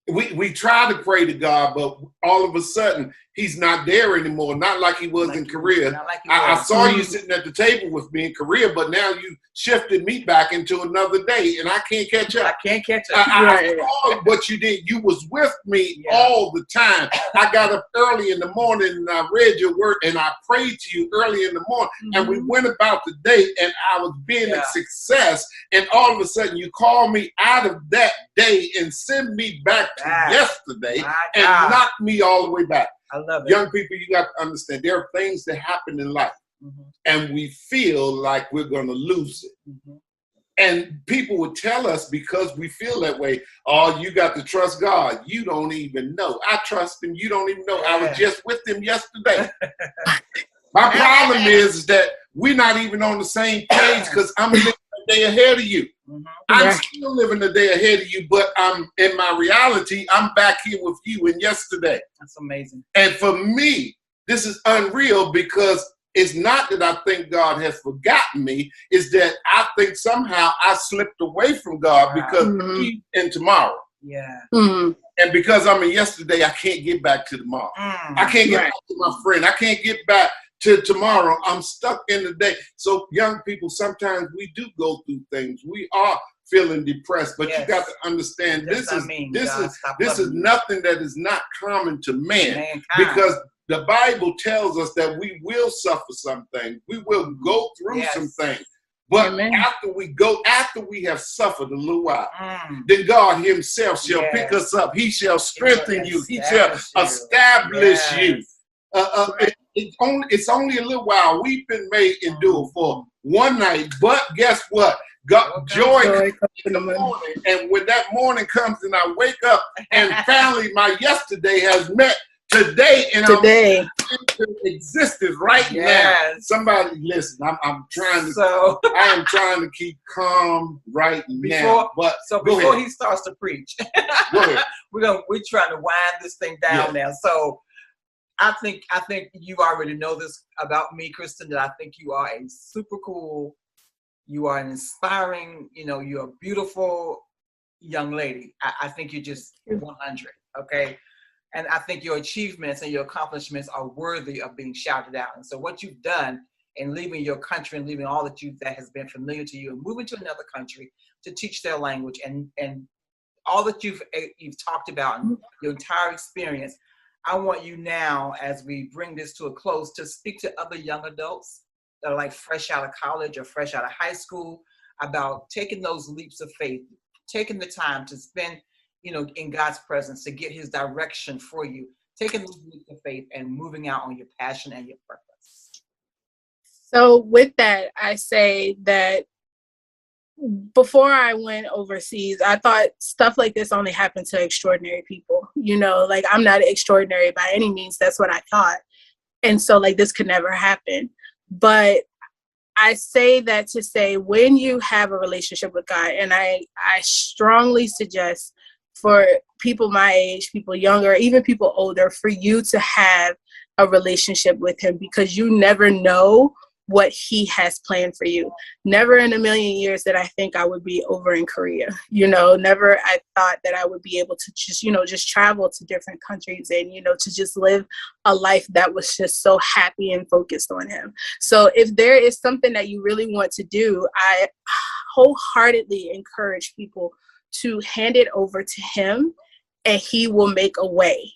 We try to pray to God, but all of a sudden he's not there anymore. Not like he was in Korea. Like I saw you sitting at the table with me in Korea, but now you shifted me back into another day, and I can't catch up. I can't catch up. I saw what you did. You was with me all the time. I got up early in the morning, and I read your word, and I prayed to you early in the morning, and we went about the day, and I was being a success, and all of a sudden you call me out of that day and send me back to yesterday and knock me all the way back. I love it. Young people, you got to understand there are things that happen in life, and we feel like we're going to lose it. And people would tell us, because we feel that way, oh, you got to trust God. You don't even know. I trust him. You don't even know. I was just with him yesterday. My problem is that we're not even on the same page, because I'm living a day ahead of you. I'm still living a day ahead of you, but I'm in my reality, I'm back here with you in yesterday. That's amazing. And for me, this is unreal, because it's not that I think God has forgotten me. It's that I think somehow I slipped away from God because he's in tomorrow. Yeah. And because I'm in yesterday, I can't get back to tomorrow. I can't get back to my friend. I can't get back to tomorrow. I'm stuck in the day. So young people, sometimes we do go through things. We are feeling depressed, but you got to understand this is nothing that is not common to man, because the Bible tells us that we will suffer some things. We will go through some things. But after we have suffered a little while, then God himself shall pick us up. He shall strengthen you. He shall establish you. It's only a little while. We've been made endure for one night. But guess what? God, joy comes in the morning. And when that morning comes and I wake up and finally my yesterday has met today, and I'm into existence right now. Somebody listen. I'm trying to. So I am trying to keep calm right now. But before he starts to preach, we're trying to wind this thing down now. So I think you already know this about me, Kristen. That I think you are a super cool. You are an inspiring. You're a beautiful young lady. I think you're just 100. Okay. And I think your achievements and your accomplishments are worthy of being shouted out. And so what you've done in leaving your country and leaving all that has been familiar to you and moving to another country to teach their language and all that you've talked about and your entire experience, I want you now, as we bring this to a close, to speak to other young adults that are like fresh out of college or fresh out of high school about taking those leaps of faith, taking the time to spend in God's presence, to get his direction for you, taking those leaps of faith and moving out on your passion and your purpose. So with that, I say that before I went overseas, I thought stuff like this only happened to extraordinary people. Like I'm not extraordinary by any means. That's what I thought. And so like this could never happen. But I say that to say, when you have a relationship with God, and I strongly suggest for people my age, people younger, even people older, for you to have a relationship with him, because you never know what he has planned for you. Never in a million years did I think I would be over in Korea. Never I thought that I would be able to just travel to different countries and, to just live a life that was just so happy and focused on him. So if there is something that you really want to do, I wholeheartedly encourage people to hand it over to him, and he will make a way.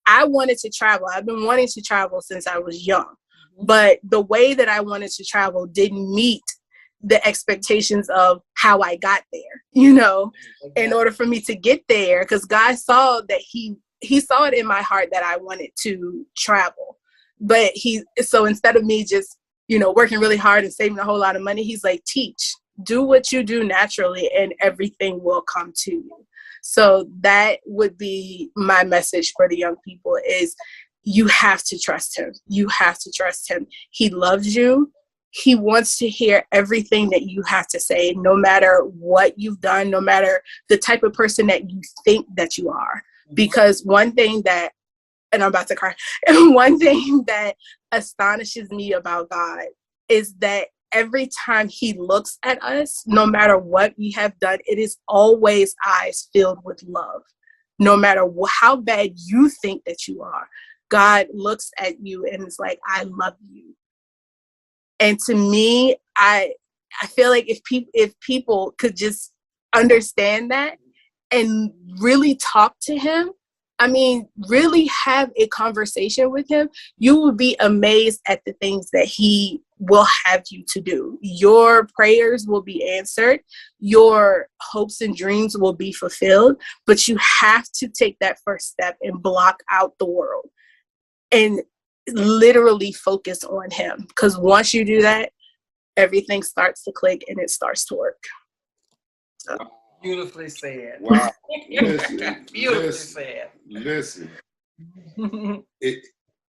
I wanted to travel. I've been wanting to travel since I was young, but the way that I wanted to travel didn't meet the expectations of how I got there, in order for me to get there, because God saw that he saw it in my heart that I wanted to travel. But so instead of me just, working really hard and saving a whole lot of money, he's like, do what you do naturally and everything will come to you. So that would be my message for the young people is you have to trust him. You have to trust him. He loves you. He wants to hear everything that you have to say, no matter what you've done, no matter the type of person that you think that you are. Because one thing that, and I'm about to cry, one thing that astonishes me about God is that every time he looks at us, no matter what we have done, it is always eyes filled with love. No matter how bad you think that you are, God looks at you and is like, I love you. And to me, I feel like if people could just understand that and really talk to him, I mean, really have a conversation with him, you will be amazed at the things that he will have you to do. Your prayers will be answered. Your hopes and dreams will be fulfilled. But you have to take that first step and block out the world and literally focus on him. Because once you do that, everything starts to click and it starts to work. So. Beautifully said. Wow. Listen, Beautifully said. Listen.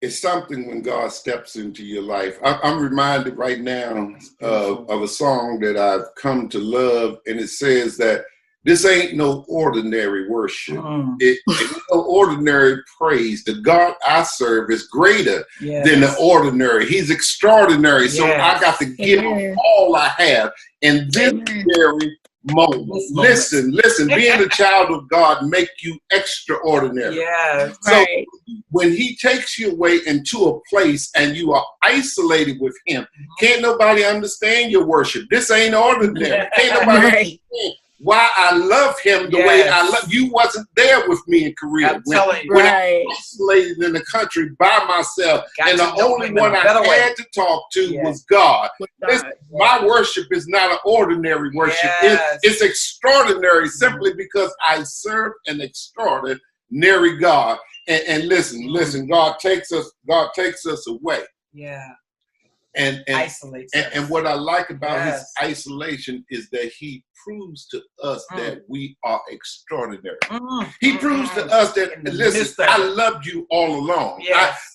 It's something when God steps into your life. I'm reminded right now of a song that I've come to love, and it says that this ain't no ordinary worship. It's no ordinary praise. The God I serve is greater than the ordinary. He's extraordinary. So I got to give him all I have. And this very moment. Listen, being a child of God make you extraordinary. Yes. So when he takes you away into a place and you are isolated with him, can't nobody understand your worship. This ain't ordinary. Can't nobody understand why I love him the way I love you. Wasn't there with me in Korea when I was isolated in the country by myself, and the only one I had to talk to was God. My worship is not an ordinary worship. It's extraordinary simply because I serve an extraordinary God. And listen, God takes us away. Yeah. And isolates us. And what I like about his isolation is that he proves to us that we are extraordinary. He proves to us that, listen, I loved you all along.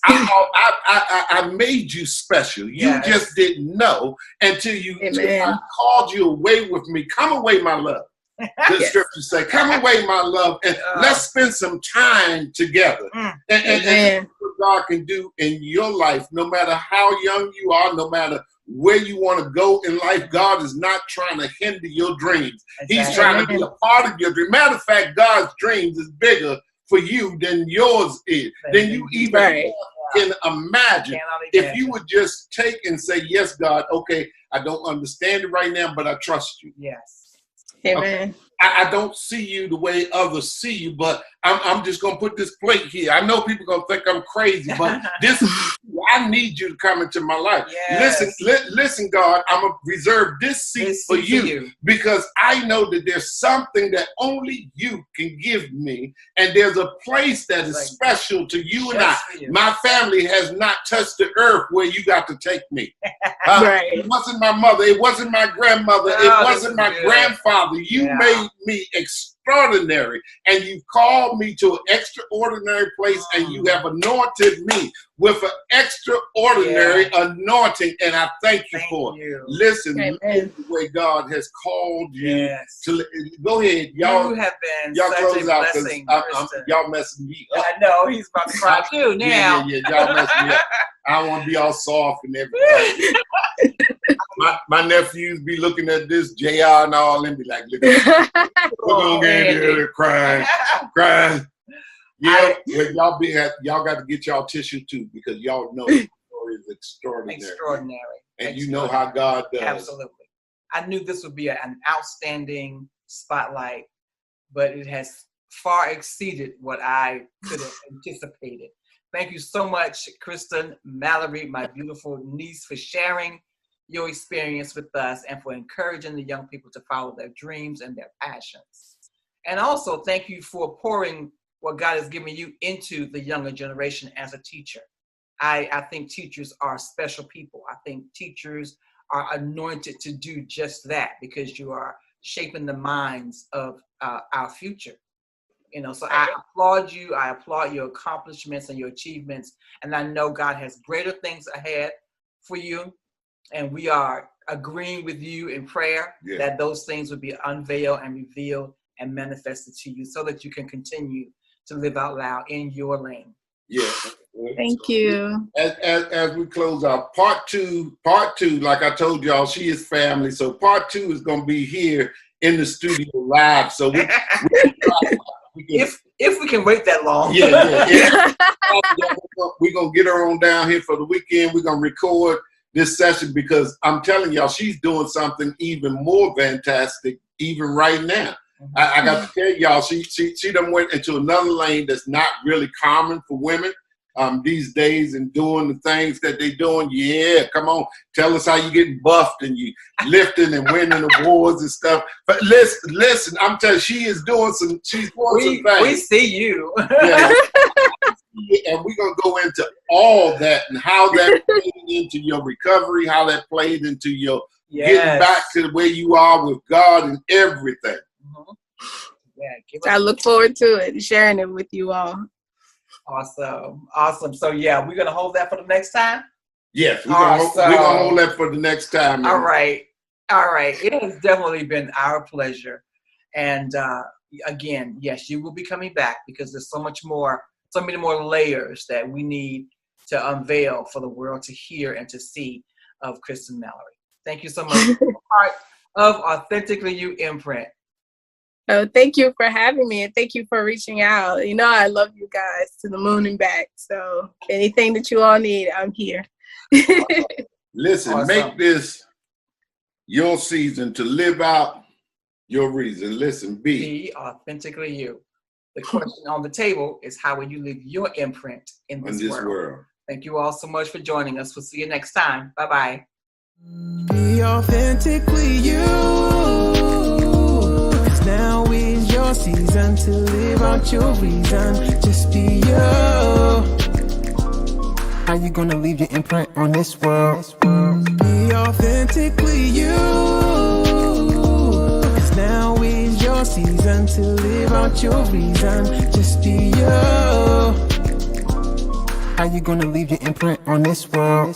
I made you special. You just didn't know until I called you away with me. Come away, my love. The scriptures say, come away, my love, and let's spend some time together. And what God can do in your life, no matter how young you are, no matter where you want to go in life, God is not trying to hinder your dreams. He's trying to be a part of your dream. Matter of fact, God's dreams is bigger for you than yours is, than you even can imagine. If you would just take and say, yes, God, okay, I don't understand it right now, but I trust you. Yes. Amen. Okay. I don't see you the way others see you, but I'm just going to put this plate here. I know people are going to think I'm crazy, but I need you to come into my life. Yes. Listen, God, I'm going to reserve this seat for you because I know that there's something that only you can give me, and there's a place that is special to you and I. My family has not touched the earth where you got to take me. It wasn't my mother. It wasn't my grandmother. It wasn't my grandfather. You made me extraordinary, and you called me to an extraordinary place, and you have anointed me with an extraordinary anointing, and I thank you for it. Listen, the way God has called you to go ahead, y'all. You have been y'all such close a out blessing, y'all messing me up. I know he's about to cry too now. Y'all messing me up. I don't want to be all soft and everything. My nephews be looking at this JR and all and be like, look on there crying. Yeah, but y'all got to get y'all tissue too, because y'all know the story is extraordinary. And you know how God does. Absolutely. I knew this would be an outstanding spotlight, but it has far exceeded what I could have anticipated. Thank you so much, Kristen Mallory, my beautiful niece, for sharing your experience with us and for encouraging the young people to follow their dreams and their passions. And also, thank you for pouring what God has given you into the younger generation as a teacher. I think teachers are special people. I think teachers are anointed to do just that, because you are shaping the minds of our future. You know, so I applaud you. I applaud your accomplishments and your achievements. And I know God has greater things ahead for you. And we are agreeing with you in prayer that those things would be unveiled and revealed and manifested to you, so that you can continue to live out loud in your lane. Yeah. Thank you. As we close out, part two, like I told y'all, she is family. So part 2 is going to be here in the studio live. So if we can wait that long. We're we're gonna get her on down here for the weekend. We're gonna record this session because I'm telling y'all, she's doing something even more fantastic, even right now. I got to tell y'all, she done went into another lane that's not really common for women these days, and doing the things that they doing. Yeah, come on, tell us how you getting buffed and you lifting and winning awards and stuff. But listen, I'm telling you, she's doing some things. We see you. Yeah. And we're going to go into all that and how that played into your recovery, how that played into your getting back to where you are with God and everything. I look forward to it, sharing it with you all. Awesome. So yeah, we're going to hold that for the next time? Yes, we're going to hold that for the next time. All right. It has definitely been our pleasure. And again, yes, you will be coming back because there's so many more layers that we need to unveil for the world to hear and to see of Kristen Mallory. Thank you so much for being part of Authentically You Imprint. Oh, thank you for having me, and thank you for reaching out. You know, I love you guys to the moon and back. So anything that you all need, I'm here. Listen, make this your season to live out your reason. Listen, be authentically you. The question on the table is, how will you leave your imprint in this world? Thank you all so much for joining us. We'll see you next time. Bye-bye. Be authentically you. 'Cause now is your season to live out your reason. Just be you. How you gonna leave your imprint on this world? Be authentically you. 'Cause now is your season to live out your reason. Just be you. How you gonna leave your imprint on this world?